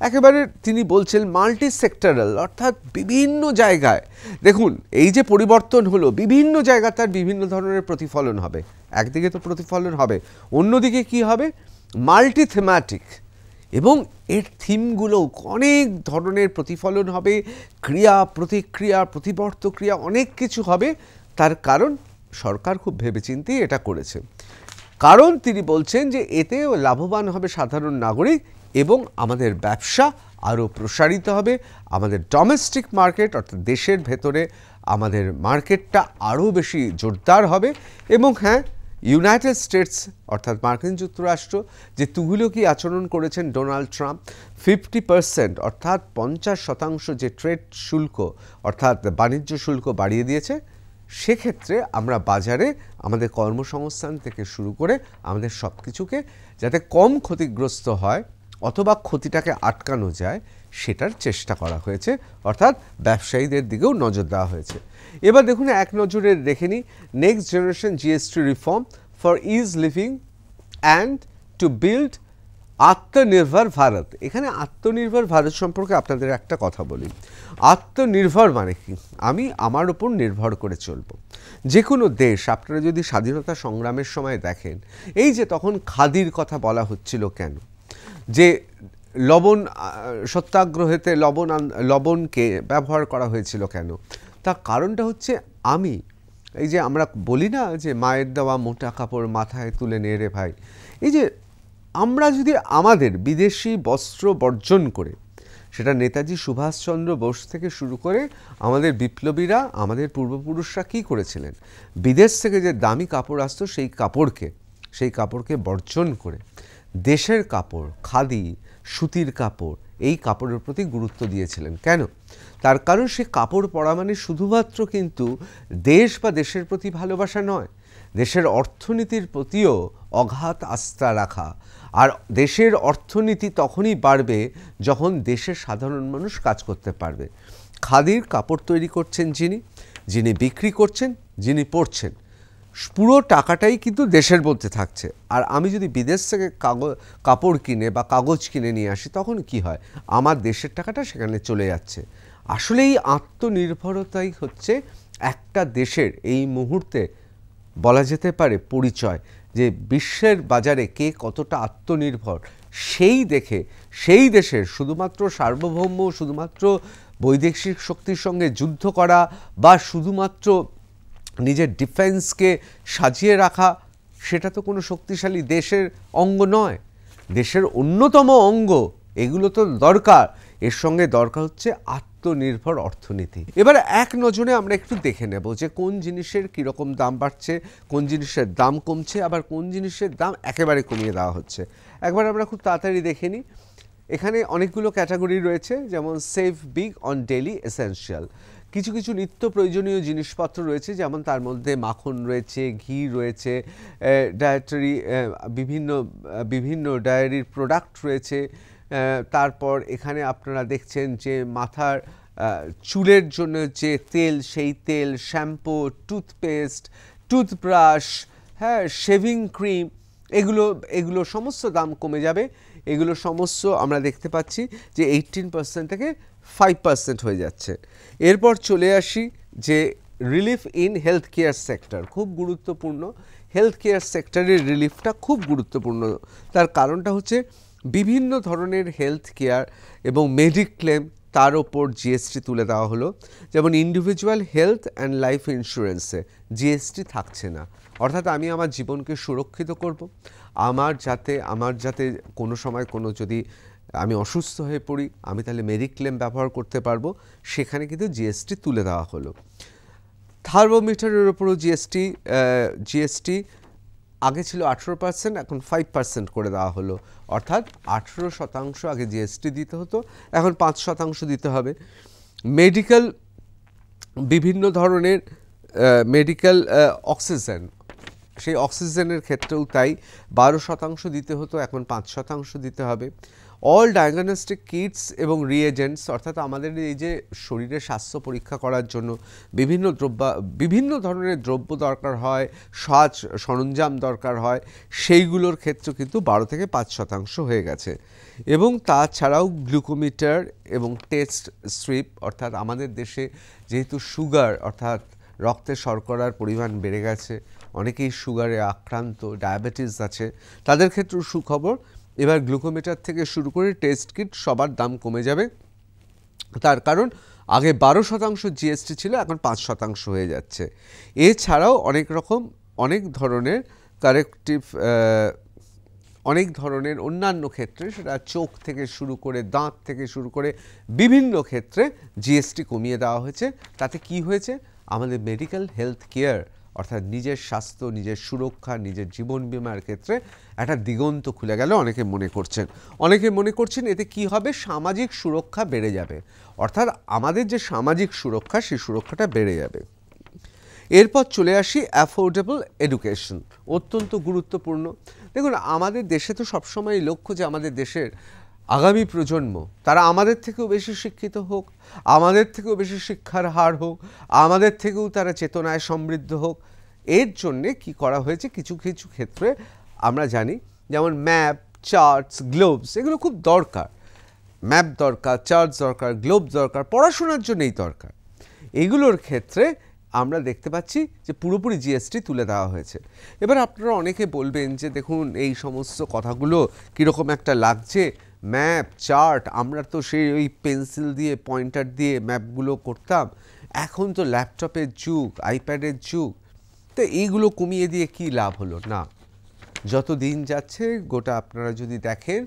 একেবারে তিনি বলছেন multi sectoral, অর্থাৎ বিভিন্ন জায়গায় দেখুন এই যে পরিবর্তন হলো, বিভিন্ন জায়গায় তার বিভিন্ন ধরনের প্রতিফলন হবে। একদিকে তো প্রতিফলন হবে, অন্যদিকে কি হবে, মাল্টি থিম্যাটিক, এবং এর থিমগুলো অনেক ধরনের প্রতিফলন হবে, ক্রিয়া প্রতিক্রিয়া প্রতিবর্ত ক্রিয়া অনেক কিছু হবে। তার কারণ সরকার খুব ভেবেচিন্তেই এটা করেছে, কারণ তিনি বলছেন যে এতে লাভবান হবে সাধারণ নাগরিক এবং আমাদের ব্যবসা আরও প্রসারিত হবে, আমাদের ডোমেস্টিক মার্কেট অর্থাৎ দেশের ভেতরে আমাদের মার্কেটটা আরও বেশি জোরদার হবে। এবং হ্যাঁ, ইউনাইটেড স্টেটস অর্থাৎ মার্কিন যুক্তরাষ্ট্র যে তুঘলকি আচরণ করেছেন ডোনাল্ড ট্রাম্প, 50% অর্থাৎ 50% যে ট্রেড শুল্ক অর্থাৎ বাণিজ্য শুল্ক বাড়িয়ে দিয়েছে, সেক্ষেত্রে আমরা বাজারে আমাদের কর্মসংস্থান থেকে শুরু করে আমাদের সব কিছুকে যাতে কম ক্ষতিগ্রস্ত হয় অথবা ক্ষতিটাকে আটকানো যায় সেটার চেষ্টা করা হয়েছে, অর্থাৎ ব্যবসায়ীদের দিকেও নজর দেওয়া হয়েছে। এবার দেখুন এক নজরে দেখে নিই, next generation GST reform for is living and to build আত্মনির্ভর ভারত। এখানে আত্মনির্ভর ভারত সম্পর্কে আপনাদের একটা কথা বলি। আত্মনির্ভর মানে কি, আমি আমার উপর নির্ভর করে চলব। যে কোনো দেশ, আপনারা যদি স্বাধীনতা সংগ্রামের সময় দেখেন, এই যে তখন খাদির কথা বলা হচ্ছিল কেন, যে লবণ সত্যাগ্রহেতে লবণকে ব্যবহার করা হয়েছিল কেন, তার কারণটা হচ্ছে আমি, এই যে আমরা বলি না যে মায়ের দেওয়া মোটা কাপড় মাথায় তুলে নে রে ভাই, এই যে আমরা যদি আমাদের বিদেশি বস্ত্র বর্জন করে, সেটা নেতাজি সুভাষচন্দ্র বোস থেকে শুরু করে আমাদের বিপ্লবীরা, আমাদের পূর্বপুরুষরা কী করেছিলেন, বিদেশ থেকে যে দামি কাপড় আসতো সেই কাপড়কে বর্জন করে দেশের কাপড়, খাদি, সুতির কাপড়, এই কাপড়ের প্রতি গুরুত্ব দিয়েছিলেন। কেন? তার কারণ সে কাপড় পরা মানে শুধুমাত্র কিন্তু দেশ বা দেশের প্রতি ভালোবাসা নয়, দেশের অর্থনীতির প্রতিও অগাধ আস্থা রাখা। আর দেশের অর্থনীতি তখনই বাড়বে যখন দেশের সাধারণ মানুষ কাজ করতে পারবে। খাদির কাপড় তৈরি করছেন যিনি বিক্রি করছেন, যিনি পরছেন, পুরো টাকাটাই কিন্তু দেশের মধ্যে থাকছে। আর আমি যদি বিদেশ থেকে কাপড় কিনে বা কাগজ কিনে নিয়ে আসি, তখন কি হয়, আমার দেশের টাকাটা সেখানে চলে যাচ্ছে। আসলে এই আত্মনির্ভরতাই হচ্ছে একটা দেশের এই মুহূর্তে বলা যেতে পারে পরিচয়, যে বিশ্বের বাজারে কে কতটা আত্মনির্ভর সেই দেখে সেই দেশের শুধুমাত্র সার্বভৌম, শুধুমাত্র বৈদেশিক শক্তির সঙ্গে যুদ্ধ করা বা শুধুমাত্র নিজের ডিফেন্সকে সাজিয়ে রাখা, সেটা তো কোনো শক্তিশালী দেশের অঙ্গ নয়, দেশের অন্যতম অঙ্গ। এগুলো তো দরকার, এর সঙ্গে দরকার হচ্ছে আত্মনির্ভর অর্থনীতি। এবার এক নজরে আমরা একটু দেখে নেব যে কোন জিনিসের কীরকম দাম বাড়ছে, কোন জিনিসের দাম কমছে, আবার কোন জিনিসের দাম একেবারে কমিয়ে দেওয়া হচ্ছে। একবার আমরা খুব তাড়াতাড়ি দেখে নিই। এখানে অনেকগুলো ক্যাটাগরি রয়েছে, যেমন save big on daily essential, কিছু কিছু নিত্য প্রয়োজনীয় জিনিসপত্র রয়েছে, যেমন তার মধ্যে মাখন রয়েছে, ঘি রয়েছে, ডায়েটারি বিভিন্ন ডায়েরির প্রোডাক্ট রয়েছে। তারপর এখানে আপনারা দেখছেন যে মাথার চুলের জন্য যে তেল, সেই তেল, শ্যাম্পু, টুথপেস্ট, টুথব্রাশ, হ্যাঁ, শেভিং ক্রিম, এগুলো সমস্ত দাম কমে যাবে। এগুলো সমস্ত আমরা দেখতে পাচ্ছি যে 18% থেকে 5% হয়ে যাচ্ছে। এরপর চলে আসি যে relief in health care sector, খুব গুরুত্বপূর্ণ। হেলথ কেয়ার সেক্টরের রিলিফটা খুব গুরুত্বপূর্ণ। তার কারণটা হচ্ছে বিভিন্ন ধরনের হেলথ কেয়ার এবং মেডিক্লেম, তার ওপর জিএসটি তুলে দেওয়া হলো। যেমন ইন্ডিভিজুয়াল হেলথ অ্যান্ড লাইফ ইন্স্যুরেন্সে জিএসটি থাকছে না, অর্থাৎ আমি আমার জীবনকে সুরক্ষিত করব, আমার যাতে কোনো সময় যদি আমি অসুস্থ হয়ে পড়ি, আমি তাহলে মেডিক্লেম ব্যবহার করতে পারবো, সেখানে কিন্তু জিএসটি তুলে দেওয়া হলো। থার্মোমিটারের ওপরও জিএসটি আগে ছিল 18%, এখন 5% করে দেওয়া হলো, অর্থাৎ 18% আগে জিএসটি দিতে হতো, এখন 5% দিতে হবে। বিভিন্ন ধরনের মেডিকেল অক্সিজেন, সেই অক্সিজেনের ক্ষেত্রেও তাই 12% দিতে হতো, এখন 5% দিতে হবে। অল ডায়াগনস্টিক কিটস এবং রিএজেন্টস, অর্থাৎ আমাদের এই যে শরীরে স্বাস্থ্য পরীক্ষা করার জন্য বিভিন্ন ধরনের দ্রব্য দরকার হয়, সাজ সরঞ্জাম দরকার হয়, সেইগুলোর ক্ষেত্রে কিন্তু 12 থেকে 5% হয়ে গেছে। এবং তাছাড়াও গ্লুকোমিটার এবং টেস্ট স্ট্রিপ, অর্থাৎ আমাদের দেশে যেহেতু সুগার অর্থাৎ রক্তে শর্করার পরিমাণ বেড়ে গেছে, অনেকেই সুগারে আক্রান্ত, ডায়াবেটিস আছে, তাদের ক্ষেত্রেও সুখবর, এবার গ্লুকোমিটার থেকে শুরু করে টেস্ট কিট সবার দাম কমে যাবে। তার কারণ আগে 12% জিএসটি ছিল, এখন 5% হয়ে যাচ্ছে। এছাড়াও অনেক ধরনের কারেক্টিভ, অনেক ধরনের অন্যান্য ক্ষেত্রে, সেটা চোখ থেকে শুরু করে দাঁত থেকে শুরু করে বিভিন্ন ক্ষেত্রে জিএসটি কমিয়ে দেওয়া হয়েছে। তাতে কি হয়েছে, আমাদের মেডিকেল হেলথ কেয়ার অর্থাৎ নিজের স্বাস্থ্য, নিজের সুরক্ষা, নিজের জীবন বীমার ক্ষেত্রে একটা দিগন্ত খুলে গেল অনেকে মনে করছেন এতে কি হবে, সামাজিক সুরক্ষা বেড়ে যাবে, অর্থাৎ আমাদের যে সামাজিক সুরক্ষা সেই সুরক্ষাটা বেড়ে যাবে। এরপর চলে আসি অ্যাফোর্ডেবল এডুকেশন, অত্যন্ত গুরুত্বপূর্ণ। দেখুন, আমাদের দেশে তো সবসময় লক্ষ্য যে আমাদের দেশের আগামী প্রজন্ম তারা আমাদের থেকেও বেশি শিক্ষিত হোক, আমাদের থেকেও বেশি শিক্ষার হার হোক, আমাদের থেকেও তারা চেতনায় সমৃদ্ধ হোক। এর জন্যে কি করা হয়েছে, কিছু কিছু ক্ষেত্রে আমরা জানি, যেমন ম্যাপ, চার্টস, গ্লোবস, এগুলো খুব দরকার। ম্যাপ দরকার, চার্টস দরকার, গ্লোবস দরকার, পড়াশোনার জন্যই দরকার। এগুলোর ক্ষেত্রে আমরা দেখতে পাচ্ছি যে পুরোপুরি জিএসটি তুলে দেওয়া হয়েছে। এবার আপনারা অনেকে বলবেন যে দেখুন এই সমস্ত কথাগুলো কীরকম একটা লাগছে, ম্যাপ, চার্ট, আমরা তো সেই ওই পেন্সিল দিয়ে, পয়েন্টার দিয়ে ম্যাপগুলো করতাম, এখন তো ল্যাপটপের যুগ, আইপ্যাডের যুগ, তো এইগুলো কমিয়ে দিয়ে কি লাভ হলো? না, যত দিন যাচ্ছে গোটা আপনারা যদি দেখেন,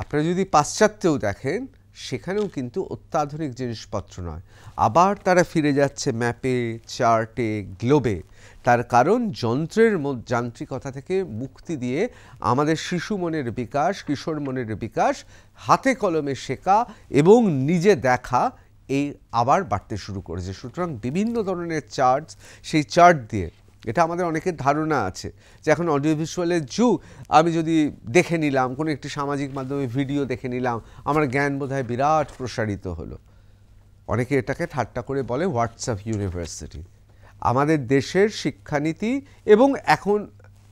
আপনারা যদি পাশ্চাত্যেও দেখেন, সেখানেও কিন্তু অত্যাধুনিক জিনিসপত্র নয়, আবার তারা ফিরে যাচ্ছে ম্যাপে, চার্টে, গ্লোবে। তার কারণ যান্ত্রিকতা থেকে মুক্তি দিয়ে আমাদের শিশু মনের বিকাশ, কিশোর মনের বিকাশ, হাতে কলমে শেখা এবং নিজে দেখা এই আবার বাড়তে শুরু করেছে। সুতরাং বিভিন্ন ধরনের চার্টস, সেই চার্ট দিয়ে, এটা আমাদের অনেকের ধারণা আছে যে এখন অডিও ভিজুয়ালের যুগ, আমি যদি দেখে নিলাম কোনো একটি সামাজিক মাধ্যমে ভিডিও দেখে নিলাম, আমার জ্ঞান বোধহয় বিরাট প্রসারিত হলো। অনেকে এটাকে ঠাট্টা করে বলে হোয়াটসঅ্যাপ ইউনিভার্সিটি। আমাদের দেশের শিক্ষানীতি এবং এখন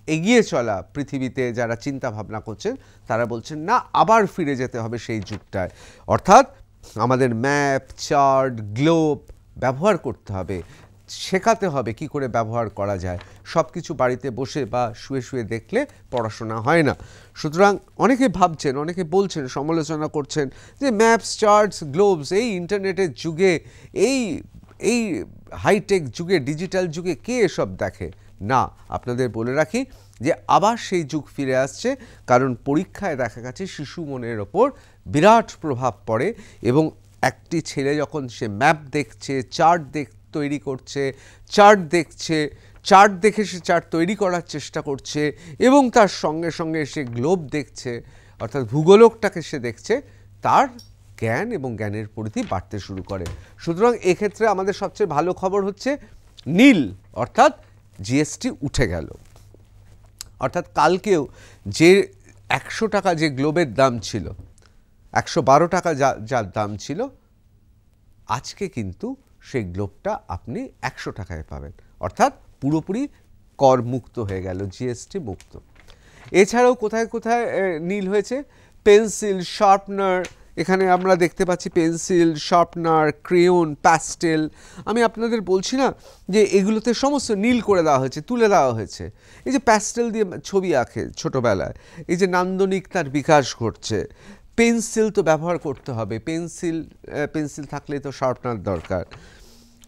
এগিয়ে চলা পৃথিবীতে যারা চিন্তা ভাবনা করছেন তারা বলছেন না, আবার ফিরে যেতে হবে সেই যুগটায়, অর্থাৎ আমাদের ম্যাপ, চার্ট, গ্লোব ব্যবহার করতে হবে, শেখাতে হবে কি করে ব্যবহার করা যায়। সব কিছু বাড়িতে বসে বা শুয়ে শুয়ে দেখলে পড়াশোনা হয় না। সুতরাং অনেকে ভাবছেন, অনেকে বলছেন, সমালোচনা করছেন যে ম্যাপস, চার্টস, গ্লোবস এই ইন্টারনেটের যুগে, এই হাইটেক যুগে, ডিজিটাল যুগে কে এসব দেখে? না, আপনাদের বলে রাখি যে আবার সেই যুগ ফিরে আসছে, কারণ পরীক্ষায় দেখা গেছে শিশু মনের ওপর বিরাট প্রভাব পড়ে। এবং একটি ছেলে যখন সে ম্যাপ দেখছে, চার্ট তৈরি করছে, চার্ট দেখে সে চার্ট তৈরি করার চেষ্টা করছে এবং তার সঙ্গে সঙ্গে সে গ্লোব দেখছে, অর্থাৎ ভূগোলকটাকে সে দেখছে, তার জ্ঞান এবং জ্ঞানের পরিধি বাড়তে শুরু করে। সুতরাং এক্ষেত্রে আমাদের সবচেয়ে ভালো খবর হচ্ছে নীল, অর্থাৎ জিএসটি উঠে গেল। অর্থাৎ কালকেও যে 100 টাকা যে গ্লোবের দাম ছিল, 112 টাকা যার দাম ছিল, আজকে কিন্তু সেই গ্লোবটা আপনি 100 টাকায় পাবেন, অর্থাৎ পুরোপুরি কর মুক্ত হয়ে গেল, জিএসটি মুক্ত। এছাড়াও কোথায় কোথায় নীল হয়েছে, পেন্সিল, শার্পনার, এখানে আমরা দেখতে পাচ্ছি পেন্সিল, শার্পনার, ক্রেয়ন, প্যাস্টেল। আমি আপনাদের বলছি না যে এগুলোতে সমস্ত নীল করে দেওয়া হয়েছে, তুলে দেওয়া হয়েছে। এই যে প্যাস্টেল দিয়ে ছবি আঁকে ছোটোবেলায়, এই যে নান্দনিক তার বিকাশ ঘটছে। পেন্সিল তো ব্যবহার করতে হবে, পেন্সিল থাকলে তো শার্পনার দরকার।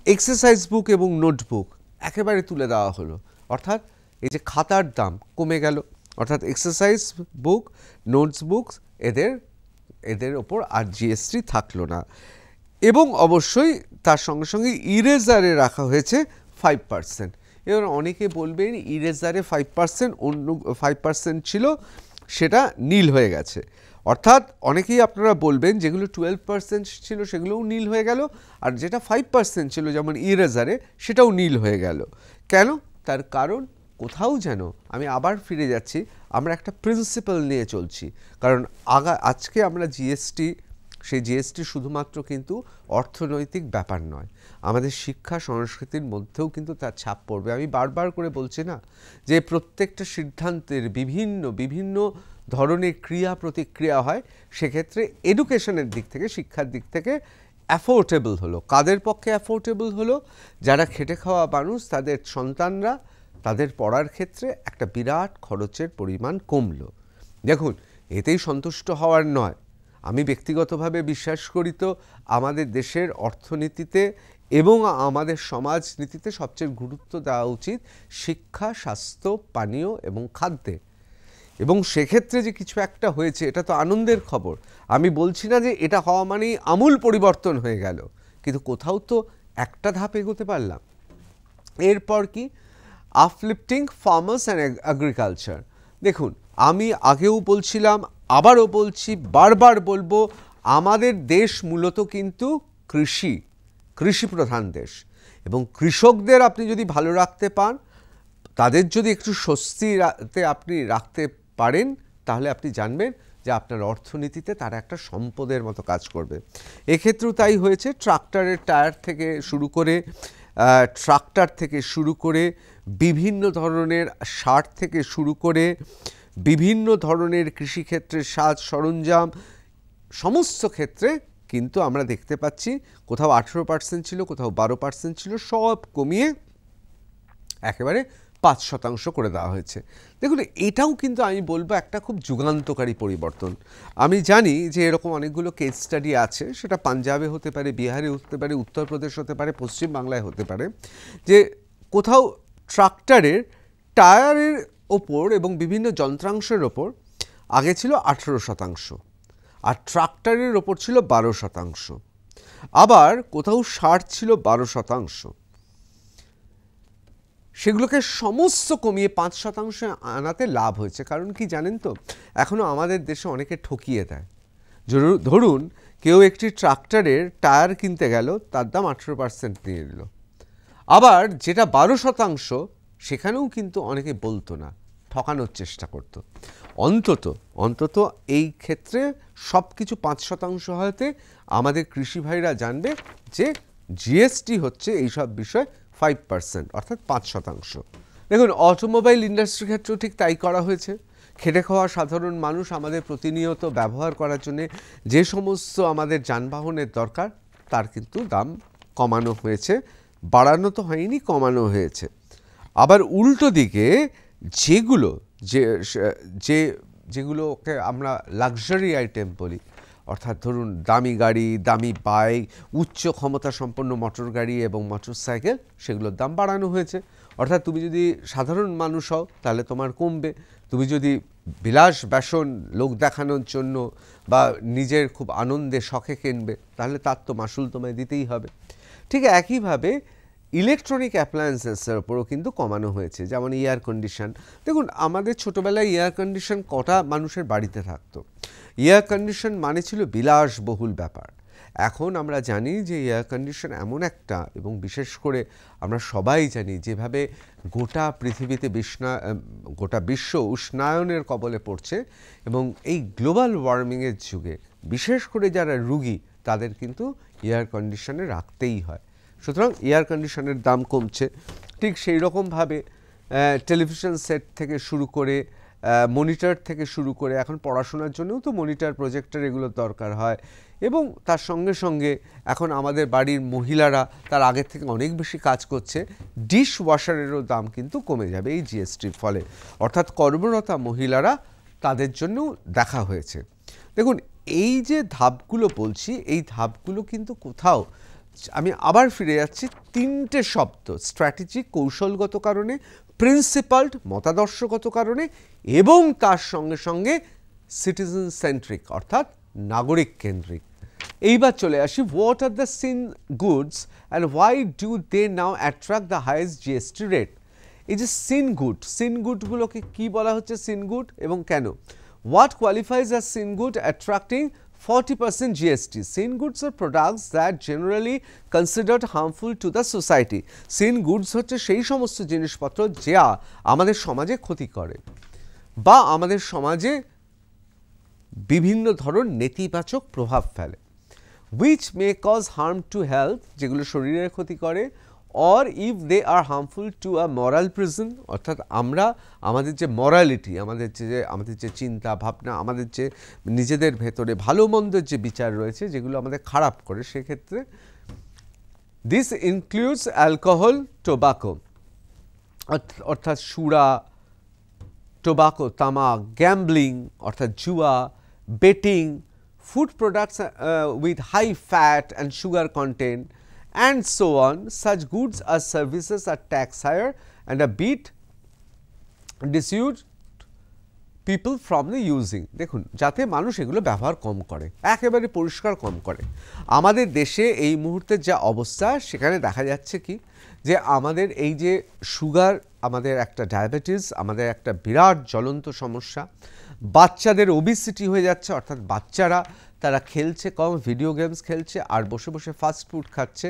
এক্সারসাইজ বুক এবং নোটবুক একেবারে তুলে দেওয়া হলো, অর্থাৎ এই যে খাতার দাম কমে গেল, অর্থাৎ এক্সারসাইজ বুক, নোটস বুকস, এদের ওপর আর জিএসটি থাকলো না। এবং অবশ্যই তার সঙ্গে সঙ্গে ইরেজারে রাখা হয়েছে 5%। এবার অনেকে বলবেন ইরেজারে 5%, অন্য 5% ছিল সেটা নীল হয়ে গেছে। অর্থাৎ অনেকেই আপনারা বলবেন যেগুলো 12% ছিল সেগুলোও নীল হয়ে গেল, আর যেটা 5% ছিল যেমন ইরেজারে, সেটাও নীল হয়ে গেল। কেন? তার কারণ কোথাও যেন আমি আবার ফিরে যাচ্ছি, আমরা একটা প্রিন্সিপাল নিয়ে চলছি। কারণ আজকে আমরা জিএসটি, সেই জিএসটি শুধুমাত্র কিন্তু অর্থনৈতিক ব্যাপার নয়, আমাদের শিক্ষা সংস্কৃতির মধ্যেও কিন্তু তার ছাপ পড়বে। আমি বারবার করে বলছি না যে প্রত্যেকটা সিদ্ধান্তের বিভিন্ন ধরনের ক্রিয়া প্রতিক্রিয়া হয়, সেক্ষেত্রে এডুকেশনের দিক থেকে, শিক্ষার দিক থেকে অ্যাফোর্ডেবল হলো। কাদের পক্ষে অ্যাফোর্ডেবল হলো? যারা খেটে খাওয়া মানুষ, তাদের সন্তানরা, তাদের পড়ার ক্ষেত্রে একটা বিরাট খরচের পরিমাণ কমলো। দেখুন, এতেই সন্তুষ্ট হওয়ার নয়। আমি ব্যক্তিগতভাবে বিশ্বাস করি তো আমাদের দেশের অর্থনীতিতে এবং আমাদের সমাজনীতিতে সবচেয়ে গুরুত্ব দেওয়া উচিত শিক্ষা, স্বাস্থ্য, পানীয় এবং খাদ্যে। এবং সেক্ষেত্রে যে কিছু একটা হয়েছে, এটা তো আনন্দের খবর। আমি বলছি না যে এটা হওয়া মানেই আমূল পরিবর্তন হয়ে গেল, কিন্তু কোথাও তো একটা ধাপ এগোতে পারলাম। এরপর কি? Uplifting farmers and agriculture. দেখুন, আমি আগেও বলছিলাম, আবারও বলছি, বারবার বলবো, আমাদের দেশ মূলত কিন্তু কৃষি প্রধান দেশ। এবং কৃষকদের আপনি যদি ভালো রাখতে পান, তাদের যদি একটু স্বস্তিতে আপনি রাখতে পারেন, তাহলে আপনি জানবেন যে আপনার অর্থনীতিতে তারা একটা সম্পদের মতো কাজ করবে। এক্ষেত্রেও তাই হয়েছে। ট্রাক্টরের টায়ার থেকে শুরু করে বিভিন্ন ধরনের সার থেকে শুরু করে বিভিন্ন ধরনের কৃষিক্ষেত্রের সাজ সরঞ্জাম, সমস্ত ক্ষেত্রে কিন্তু আমরা দেখতে পাচ্ছি কোথাও 18% ছিল, কোথাও 12% ছিল, সব কমিয়ে একেবারে 5% করে দেওয়া হয়েছে। দেখুন, এটাও কিন্তু আমি বলবো একটা খুব যুগান্তকারী পরিবর্তন। আমি জানি যে এরকম অনেকগুলো কেস স্টাডি আছে, সেটা পাঞ্জাবে হতে পারে, বিহারে হতে পারে, উত্তরপ্রদেশ হতে পারে, পশ্চিমবাংলায় হতে পারে, যে কোথাও ট্রাক্টরের টায়ারের ওপর এবং বিভিন্ন যন্ত্রাংশের ওপর আগে ছিল 18%, আর ট্রাক্টরের ওপর ছিল 12%। আবার কোথাও সার ছিল 12%। সেগুলোকে সমস্ত কমিয়ে 5% আনাতে লাভ হয়েছে। কারণ কি জানেন তো, এখনও আমাদের দেশে অনেকে ঠকিয়ে দেয়। ধরুন, কেউ একটি ট্রাক্টরের টায়ার কিনতে গেল, তার দাম 18% নিয়ে নিল। আবার যেটা 12%, সেখানেও কিন্তু অনেকে বলতো না, ঠকানোর চেষ্টা করতো। অন্তত এই ক্ষেত্রে সব কিছু 5% হতে আমাদের কৃষি ভাইরা জানবে যে জিএসটি হচ্ছে এইসব বিষয় 5%, অর্থাৎ 5%। দেখুন, অটোমোবাইল ইন্ডাস্ট্রির ক্ষেত্রেও ঠিক তাই করা হয়েছে। খেটে খাওয়া সাধারণ মানুষ আমাদের প্রতিনিয়ত ব্যবহার করার জন্য যে সমস্ত আমাদের যানবাহনের দরকার, তার কিন্তু দাম কমানো হয়েছে, বাড়ানো তো হয়নি, কমানো হয়েছে। আবার উল্টো দিকে যেগুলোকে আমরা লাক্সারি আইটেম বলি, অর্থাৎ ধরুন দামি গাড়ি, দামি বাইক, উচ্চ ক্ষমতা সম্পন্ন মোটর গাড়ি এবং মোটর সাইকেল, সেগুলোর দাম বাড়ানো হয়েছে। অর্থাৎ তুমি যদি সাধারণ মানুষ হও তাহলে তোমার কমবে, তুমি যদি বিলাস ব্যাসন লোক দেখানোর জন্য বা নিজের খুব আনন্দে শখে কিনবে, তাহলে তার তো মাসুল তোমায় দিতেই হবে। ঠিক একইভাবে ইলেকট্রনিক অ্যাপ্লায়েন্সেসের ওপরও কিন্তু কমানো হয়েছে, যেমন এয়ার কন্ডিশন। দেখুন, আমাদের ছোটোবেলায় এয়ার কন্ডিশন কটা মানুষের বাড়িতে থাকতো? এয়ার কন্ডিশন মানে ছিল বিলাসবহুল ব্যাপার। এখন আমরা জানি যে এয়ার কন্ডিশন এমন একটা, এবং বিশেষ করে আমরা সবাই জানি যেভাবে গোটা পৃথিবীতে গোটা বিশ্ব উষ্ণায়নের কবলে পড়ছে, এবং এই গ্লোবাল ওয়ার্মিংয়ের যুগে বিশেষ করে যারা রুগী, তাদের কিন্তু এয়ার কন্ডিশনে রাখতেই হয়। সুতরাং এয়ার কন্ডিশনের দাম কমছে। ঠিক সেই রকমভাবে টেলিভিশন সেট থেকে শুরু করে, মনিটর থেকে শুরু করে, এখন পড়াশোনার জন্যও তো মনিটর, প্রজেক্টর এগুলোর দরকার হয়। এবং তার সঙ্গে সঙ্গে এখন আমাদের বাড়ির মহিলারা তার আগের থেকে অনেক বেশি কাজ করছে, ডিশ ওয়াশারেরও দাম কিন্তু কমে যাবে এই জিএসটির ফলে। অর্থাৎ কর্মরতা মহিলারা, তাদের জন্যও দেখা হয়েছে। দেখুন, এই যে ধাপগুলো বলছি, এই ধাপগুলো কিন্তু কোথাও, আমি আবার ফিরে যাচ্ছি, তিনটে শব্দ: স্ট্র্যাটেজি, কৌশলগত কারণে; প্রিন্সিপালড, মতাদর্শগত কারণে; এবং তার সঙ্গে সঙ্গে সিটিজেন সেন্ট্রিক, অর্থাৎ নাগরিক কেন্দ্রিক। এইবার চলে আসি, what are the sin goods and why do they now attract the highest GST rate. এই যে সিন গুডগুলোকে কী বলা হচ্ছে, সিন গুড, এবং কেন? What qualifies as sin good attracting 40% GST. Sin goods are products that generally considered harmful to the society. Sin goods হচ্ছে সেই সমস্ত জিনিসপত্র যা আমাদের সমাজে ক্ষতি করে বা আমাদের সমাজে বিভিন্ন ধরনের নেতিবাচক প্রভাব ফেলে, which may cause harm to health, যেগুলো শরীরের ক্ষতি করে, or if they are harmful to a moral prison, অর্থাৎ আমরা আমাদের যে মরালিটি, আমাদের যে চিন্তা ভাবনা, আমাদের যে নিজেদের ভেতরে ভালো মন্দের যে বিচার রয়েছে যেগুলো আমাদের খারাপ করে, সেক্ষেত্রে this includes alcohol, tobacco, অর্থাৎ সুরা, টোবাকো তামাক, গ্যাম্বলিং অর্থাৎ জুয়া, betting, food products with high fat and sugar content, and so on. Such goods or services are taxed higher and a bit dissuade people from the using. দেখুন, যাতে মানুষ এগুলো ব্যবহার কম করে, একেবারে পরিষ্কার কম করে। আমাদের দেশে এই মুহূর্তে যা অবস্থা, সেখানে দেখা যাচ্ছে কি যে আমাদের এই যে সুগার, আমাদের একটা ডায়াবেটিস, আমাদের একটা বিরাট জ্বলন্ত সমস্যা, বাচ্চাদের ওবিসিটি হয়ে যাচ্ছে, অর্থাৎ বাচ্চারা তারা খেলছে কম, ভিডিও গেমস খেলছে আর বসে বসে ফাস্ট ফুড খাচ্ছে,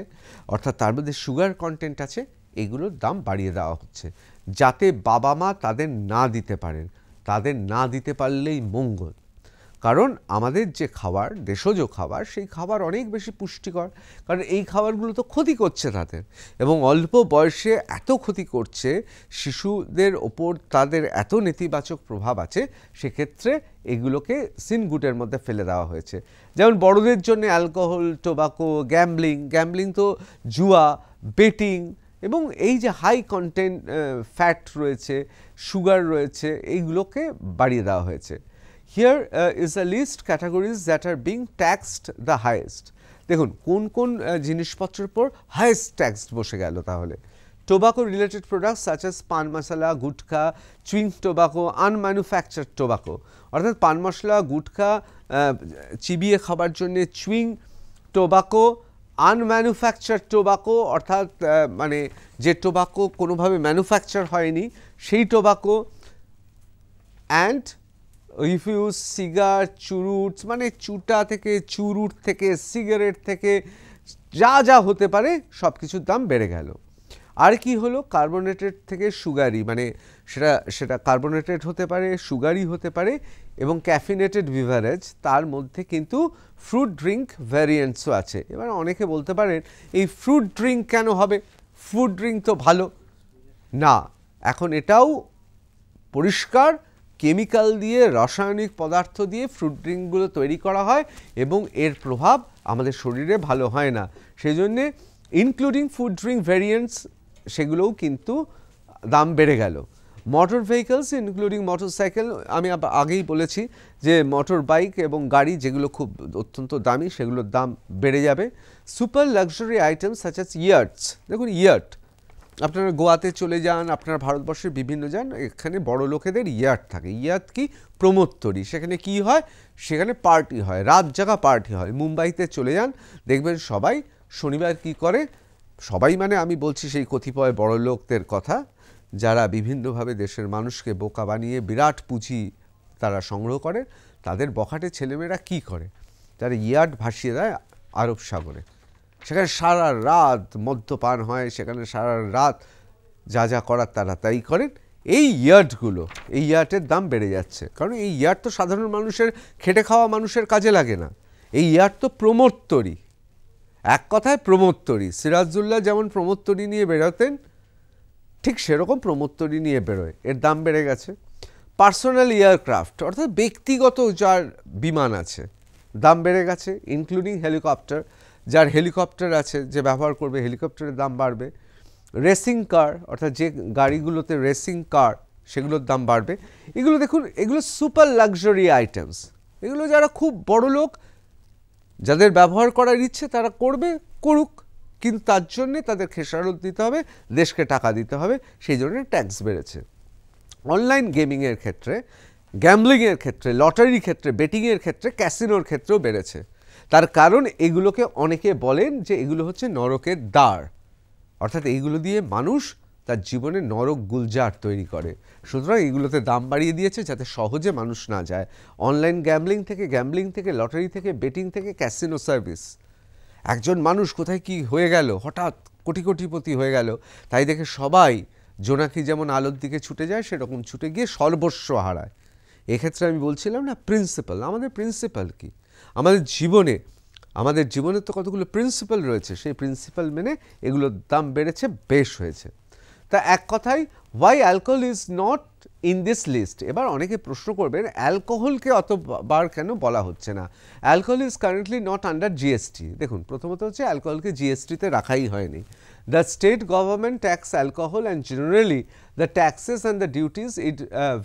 অর্থাৎ তার মধ্যে সুগার কন্টেন্ট আছে, এগুলোর দাম বাড়িয়ে দেওয়া হচ্ছে যাতে বাবা মা তাদের না দিতে পারেন। তাদের না দিতে পারলেই মঙ্গল, কারণ আমাদের যে খাবার, দেশজ খাবার, সেই খাবার অনেক বেশি পুষ্টিকর, কারণ এই খাবারগুলো তো ক্ষতি করছে তাদের, এবং অল্প বয়সে এত ক্ষতি করছে শিশুদের ওপর, তাদের এত নেতিবাচক প্রভাব আছে, সেক্ষেত্রে এগুলোকে সিন গুডের মধ্যে ফেলে দেওয়া হয়েছে। যেমন বড়দের জন্য অ্যালকোহল, টোবাকো, গ্যাম্বলিং তো জুয়া, বেটিং, এবং এই যে হাই কন্টেন্ট ফ্যাট রয়েছে, সুগার রয়েছে, এইগুলোকে বাড়িয়ে দেওয়া হয়েছে। Here is a list categories that are being taxed the highest. দেখুন কোন কোন জিনিসপত্রের উপর হাইয়েস্ট ট্যাক্স বসে গেল তাহলে। Tobacco related products such as পান মশলা, গুটখা, চুইং টোবাকো, আনম্যানুফ্যাকচার্ড টোবাকো, অর্থাৎ পান মশলা, গুটখা চিবিয়ে খাবার জন্য চুইং টোবাকো, আনম্যানুফ্যাকচার্ড টোবাকো অর্থাৎ মানে যে টোবাকো কোনোভাবে ম্যানুফ্যাকচার হয়নি সেই টোবাকো, অ্যান্ড রিফিউজ, সিগার, চুরুট, মানে চুটা থেকে, চুরুট থেকে, সিগারেট থেকে যা যা হতে পারে সব কিছুর দাম বেড়ে গেল। আর কি হলো, কার্বোনেটেড থেকে সুগারি, মানে সেটা কার্বোনেটেড হতে পারে, সুগারি হতে পারে, এবং ক্যাফিনেটেড বিভারেজ, তার মধ্যে কিন্তু ফ্রুট ড্রিঙ্ক ভ্যারিয়েন্টসও আছে। এবার অনেকে বলতে পারেন এই ফ্রুট ড্রিঙ্ক কেন হবে, ফ্রুট ড্রিঙ্ক তো ভালো না। এখন এটাও পরিষ্কার কেমিক্যাল দিয়ে, রাসায়নিক পদার্থ দিয়ে ফ্রুট ড্রিঙ্কগুলো তৈরি করা হয় এবং এর প্রভাব আমাদের শরীরে ভালো হয় না। সেই জন্যে ইনক্লুডিং ফুড ড্রিঙ্ক ভ্যারিয়েন্টস, সেগুলোও কিন্তু দাম বেড়ে গেল। মোটর ভেহিকলস ইনক্লুডিং মোটরসাইকেল, আমি আগেই বলেছি যে মোটর বাইক এবং গাড়ি যেগুলো খুব অত্যন্ত দামি, সেগুলোর দাম বেড়ে যাবে। Super luxury items such as yachts, দেখুন ইয়ার্ট, আপনারা গোয়াতে চলে যান, আপনারা ভারতবর্ষের বিভিন্ন যান, এখানে বড় লোকেদের ইয়ার্ট থাকে। ইয়ার্ট কি, প্রমোত্তরি, সেখানে কি হয়, সেখানে পার্টি হয়, রাত জাগা পার্টি হয়। মুম্বাইতে চলে যান, দেখবেন সবাই শনিবার কি করে, সবাই মানে আমি বলছি সেই কতিপয় বড় লোকদের কথা, যারা বিভিন্নভাবে দেশের মানুষকে বোকা বানিয়ে বিরাট পুঁজি তারা সংগ্রহ করে, তাদের বখাটে ছেলেমেয়েরা কি করে, তারা ইয়ার্ট ভাসিয়ে দেয় আরব সাগরে, সেখানে সারা রাত মদ্যপান হয়, সেখানে সারা রাত যা যা করার তারা তাই করেন। এই ইয়ার্টগুলো, এই ইয়ার্টের দাম বেড়ে যাচ্ছে, কারণ এই ইয়ার্ট তো সাধারণ মানুষের, খেটে খাওয়া মানুষের কাজে লাগে না। এই ইয়ার্ট তো প্রমোত্তরি, এক কথায় প্রমোত্তরি। সিরাজউদ্দৌলা যেমন প্রমোত্তরি নিয়ে বেরোতেন, ঠিক সেরকম প্রমোত্তরি নিয়ে বেরোয়, এর দাম বেড়ে গেছে। পার্সোনাল এয়ারক্রাফট, অর্থাৎ ব্যক্তিগত যার বিমান আছে, দাম বেড়ে গেছে, ইনক্লুডিং হেলিকপ্টার, যার হেলিকপ্টার আছে, যে ব্যবহার করবে, হেলিকপ্টারের দাম বাড়বে। রেসিং কার, অর্থাৎ যে গাড়িগুলোতে রেসিং কার, সেগুলোর দাম বাড়বে। এগুলো দেখুন, এগুলো সুপার লাক্সারি আইটেমস, এগুলো যারা খুব বড় লোক, যাদের ব্যবহার করার ইচ্ছে তারা করুক, কিন্তু তার জন্যে তাদের খেসারত দিতে হবে, দেশকে টাকা দিতে হবে, সেই জন্য ট্যাক্স বেড়েছে। অনলাইন গেমিংয়ের ক্ষেত্রে, গ্যাম্বলিংয়ের ক্ষেত্রে, লটারির ক্ষেত্রে, বেটিংয়ের ক্ষেত্রে, ক্যাসিনোর ক্ষেত্রেও বেড়েছে। তার কারণ এগুলোকে অনেকে বলেন যে এগুলো হচ্ছে নরকের দ্বার, অর্থাৎ এইগুলো দিয়ে মানুষ তার জীবনে নরক গুলজার তৈরি করে। সুতরাং এগুলোতে দাম বাড়িয়ে দিয়েছে যাতে সহজে মানুষ না যায়। অনলাইন গ্যাম্বলিং থেকে লটারি থেকে বেটিং থেকে ক্যাসিনো সার্ভিস, একজন মানুষ কোথায় কি হয়ে গেল, হঠাৎ কোটিপতি হয়ে গেল, তাই দেখে সবাই জোনাকি যেমন আলোর দিকে ছুটে যায় সেরকম ছুটে গিয়ে সর্বস্ব হারায়। এক্ষেত্রে আমি বলছিলাম না প্রিন্সিপাল, আমাদের প্রিন্সিপাল কি, আমাদের জীবনে তো কতগুলো প্রিন্সিপাল রয়েছে, সেই প্রিন্সিপাল মেনে এগুলোর দাম বেড়েছে, বেশ হয়েছে। তা এক কথায় why alcohol is not in this list. এবার অনেকে প্রশ্ন করবেন অ্যালকোহলকে অতবার কেন বলা হচ্ছে না। Alcohol is currently not under GST. দেখুন, প্রথমত হচ্ছে অ্যালকোহলকে জিএসটিতে রাখাই হয়নি। The state government tax alcohol and generally the taxes and the duties it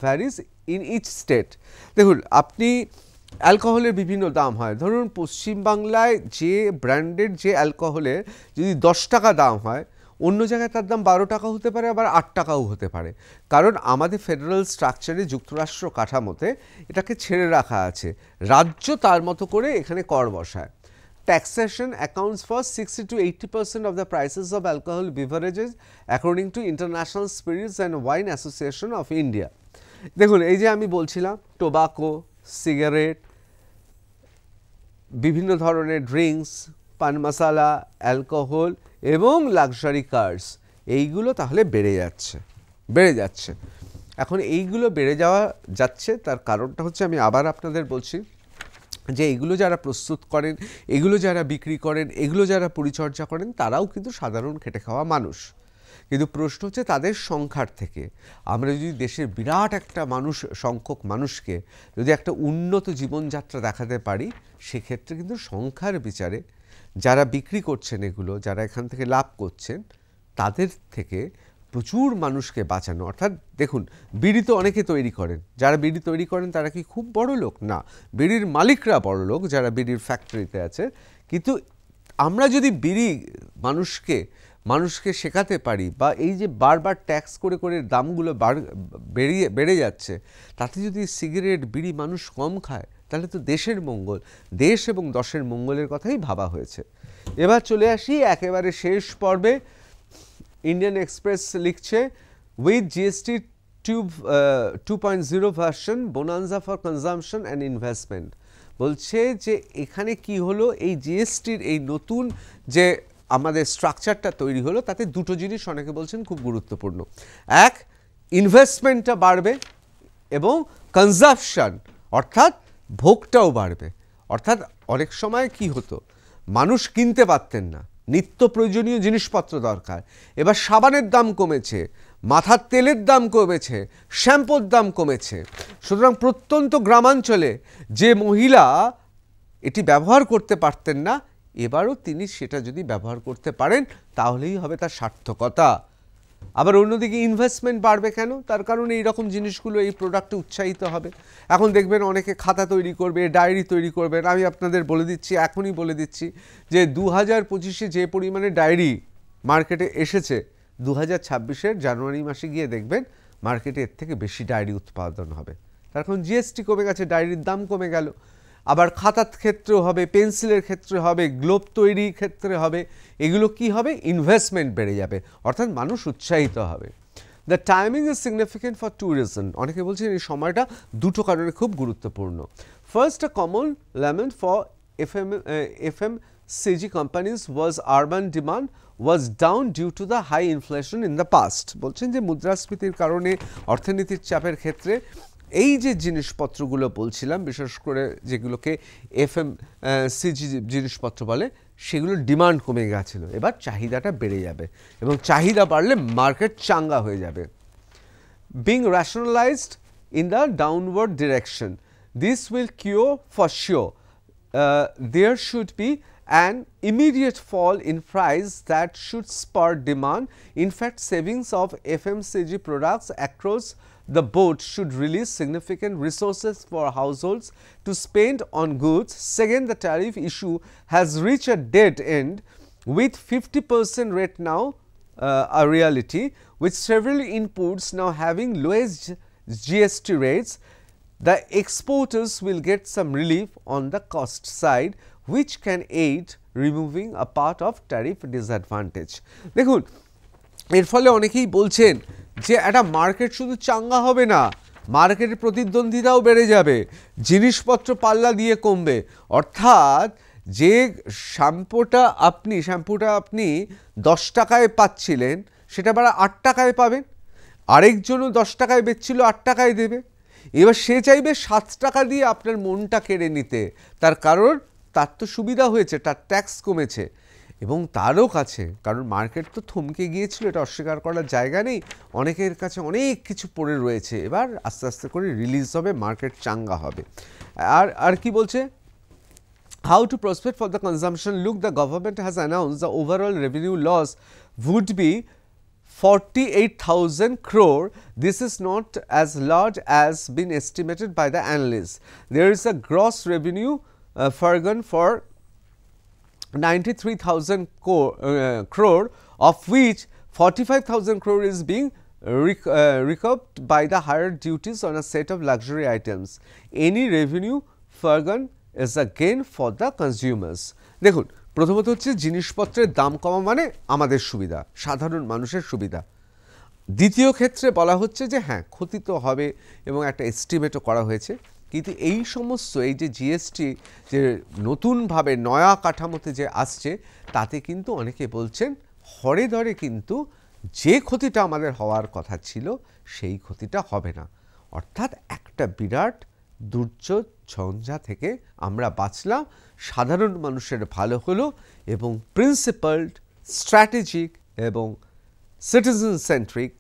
varies in each state. দেখুন, আপনি অ্যালকোহলের বিভিন্ন দাম হয়। ধরুন পশ্চিমবাংলায় যে ব্র্যান্ডেড যে অ্যালকোহলের যদি 10 টাকা দাম হয়, অন্য জায়গায় তার দাম 12 টাকা হতে পারে, আবার 8 টাকাও হতে পারে। কারণ আমাদের ফেডারেল স্ট্রাকচারে যুক্তরাষ্ট্র কাঠামোতে এটাকে ছেড়ে রাখা আছে, রাজ্য তার মতো করে এখানে কর বসায়। Taxation accounts for 60 to 80% of the prices of alcohol beverages according to International Spirits and Wine Association of India. দেখুন, এই যে আমি বলছিলাম টোবাকো, সিগারেট, বিভিন্ন ধরনের ড্রিঙ্কস, পান মশালা, অ্যালকোহল এবং লাক্সারি কার্স, এইগুলো তাহলে বেড়ে যাচ্ছে। এখন এইগুলো বেড়ে যাচ্ছে তার কারণটা হচ্ছে, আমি আবার আপনাদের বলছি যে এগুলো যারা প্রস্তুত করেন, এগুলো যারা বিক্রি করেন, এগুলো যারা পরিচর্যা করেন, তারাও কিন্তু সাধারণ খেটে খাওয়া মানুষ। কিন্তু প্রশ্ন হচ্ছে তাদের সংখ্যার থেকে। আমরা যদি দেশের বিরাট একটা সংখ্যক মানুষকে যদি একটা উন্নত জীবনযাত্রা দেখাতে পারি, সেক্ষেত্রে কিন্তু সংখ্যার বিচারে যারা বিক্রি করছেন এগুলো, যারা এখান থেকে লাভ করছেন, তাদের থেকে প্রচুর মানুষকে বাঁচানো। অর্থাৎ দেখুন, বিড়ি তো অনেকে তৈরি করেন, যারা বিড়ি তৈরি করেন তারা কি খুব বড় লোক? না, বিড়ির মালিকরা বড় লোক, যারা বিড়ির ফ্যাক্টরিতে আছে। কিন্তু আমরা যদি বিড়ি মানুষকে শেখাতে পারি, বা এই যে বারবার ট্যাক্স করে দামগুলো বেড়ে যাচ্ছে, তাতে যদি সিগারেট বিড়ি মানুষ কম খায়, তাহলে তো দেশের মঙ্গল, দেশ এবং দশের মঙ্গলের কথাই ভাবা হয়েছে। এবার চলে আসি একেবারে শেষ পর্বে। ইন্ডিয়ান এক্সপ্রেস লিখছে, with GST 2.0 version bonanza for consumption and investment. বলছে যে এখানে কি হলো, এই জিএসটির এই নতুন যে আমাদের স্ট্রাকচারটা তৈরি হলো, তাতে দুটো জিনিস অনেকে বলছেন খুব গুরুত্বপূর্ণ। এক, ইনভেস্টমেন্টটা বাড়বে এবং কনজাম্পশন অর্থাৎ ভোগটাও বাড়বে। অর্থাৎ অনেক সময় কি হতো, মানুষ কিনতে পারতেন না, নিত্য প্রয়োজনীয় জিনিসপত্র দরকার, এবার সাবানের দাম কমেছে, মাথার তেলের দাম কমেছে, শ্যাম্পুর দাম কমেছে। সুতরাং প্রত্যন্ত গ্রামাঞ্চলে যে মহিলা এটি ব্যবহার করতে পারতেন না, এবারও তিনি সেটা যদি ব্যবহার করতে পারেন, তাহলেই হবে তার সার্থকতা। আবার অন্যদিকে ইনভেস্টমেন্ট বাড়বে কেন? তার কারণে এইরকম জিনিসগুলো, এই প্রোডাক্টে উৎসাহিত হবে। এখন দেখবেন অনেকে খাতা তৈরি করবে, ডায়েরি তৈরি করবেন। আমি আপনাদের এখনই বলে দিচ্ছি যে 2025-এ যে পরিমাণে ডায়েরি মার্কেটে এসেছে, 2026-এর জানুয়ারি মাসে গিয়ে দেখবেন মার্কেটে এর থেকে বেশি ডায়েরি উৎপাদন হবে। তার কারণ জিএসটি কমে গেছে, ডায়েরির দাম কমে গেল। আবার খাতার ক্ষেত্রেও হবে, পেন্সিলের ক্ষেত্রে হবে, গ্লোব তৈরির ক্ষেত্রে হবে। এগুলো কি হবে? ইনভেস্টমেন্ট বেড়ে যাবে, অর্থাৎ মানুষ উৎসাহিত হবে। The timing is significant for tourism. অনেকে বলছেন এই সময়টা দুটো কারণে খুব গুরুত্বপূর্ণ। First, a common lament for FMCG companies was urban demand was down due to the high inflation in the past. বলছেন যে মুদ্রাস্ফীতির কারণে, অর্থনীতির চাপের ক্ষেত্রে এই যে জিনিসপত্রগুলো বলছিলাম, বিশেষ করে যেগুলোকে FMCG জিনিসপত্র বলে, সেগুলোর ডিমান্ড কমে গেছিলো। এবার চাহিদাটা বেড়ে যাবে, এবং চাহিদা বাড়লে মার্কেট চাঙ্গা হয়ে যাবে। Being rationalized in the downward direction, this will cure for sure. There should be an immediate fall in price that should spur demand. In fact, savings of FMCG products across the board should release significant resources for households to spend on goods. Second, the tariff issue has reached a dead end, with 50% rate now a reality, with several inputs now having lowest GST rates. The exporters will get some relief on the cost side, which can aid removing a part of tariff disadvantage. দেখুন, এর ফলে অনেকেই বলছেন যে একটা market শুধু চাঙ্গা হবে না, মার্কেটের প্রতিদ্বন্দ্বিতাও বেড়ে যাবে, জিনিসপত্র পাল্লা দিয়ে কমবে। অর্থাৎ যে শ্যাম্পুটা আপনি 10 টাকায় পাচ্ছিলেন সেটা আবার 8 টাকায় পাবেন, আরেকজনও 10 টাকায় বেচছিল 8 টাকায় দেবে। এবার সে চাইবে 7 টাকা দিয়ে আপনার মনটা কেড়ে নিতে, তার কারণ তার তো সুবিধা হয়েছে, তার ট্যাক্স কমেছে এবং তারও কাছে, কারণ মার্কেট তো থমকে গিয়েছিল, এটা অস্বীকার করার জায়গা নেই, অনেকের কাছে অনেক কিছু পড়ে রয়েছে, এবার আস্তে আস্তে করে রিলিজ হবে, মার্কেট চাঙ্গা হবে। আর কি বলছে, how to prospect for the consumption? Look, the government has announced the overall revenue loss would be 48,000 crore. This is not as large as been estimated by the analysts. There is a gross revenue fargan for 93,000 crore, of which 45,000 crore is being recouped by the higher duties on a set of luxury items. Any revenue fargan is a gain for the consumers. দেখুন, প্রথমত হচ্ছে জিনিসপত্রের দাম কমা মানে আমাদের সুবিধা, সাধারণ মানুষের সুবিধা। দ্বিতীয় ক্ষেত্রে বলা হচ্ছে যে হ্যাঁ, ক্ষতি তো হবে এবং একটা এস্টিমেটও করা হয়েছে, কিন্তু এই সমস্ত এই যে জিএসটি যে নতুনভাবে নয়া কাঠামোতে যে আসছে, তাতে কিন্তু অনেকে বলছেন হরে ধরে কিন্তু যে ক্ষতিটা আমাদের হওয়ার কথা ছিল সেই ক্ষতিটা হবে না। অর্থাৎ একটা বিরাট দুর্যোগ ঝঞ্ঝা থেকে আমরা বাঁচলাম, সাধারণ মানুষের ভালো হলো এবং প্রিন্সিপালড, স্ট্র্যাটেজিক এবং সিটিজেন সেন্ট্রিক,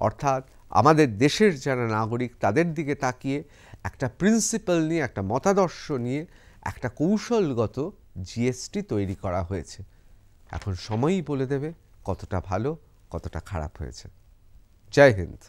অর্থাৎ আমাদের দেশের যারা নাগরিক তাদের দিকে তাকিয়ে একটা প্রিন্সিপাল নিয়ে, একটা মতাদর্শ নিয়ে একটা কৌশলগত জিএসটি তৈরি করা হয়েছে। এখন সময়ই বলে দেবে কতটা ভালো, কতটা খারাপ হয়েছে। জয় হিন্দ।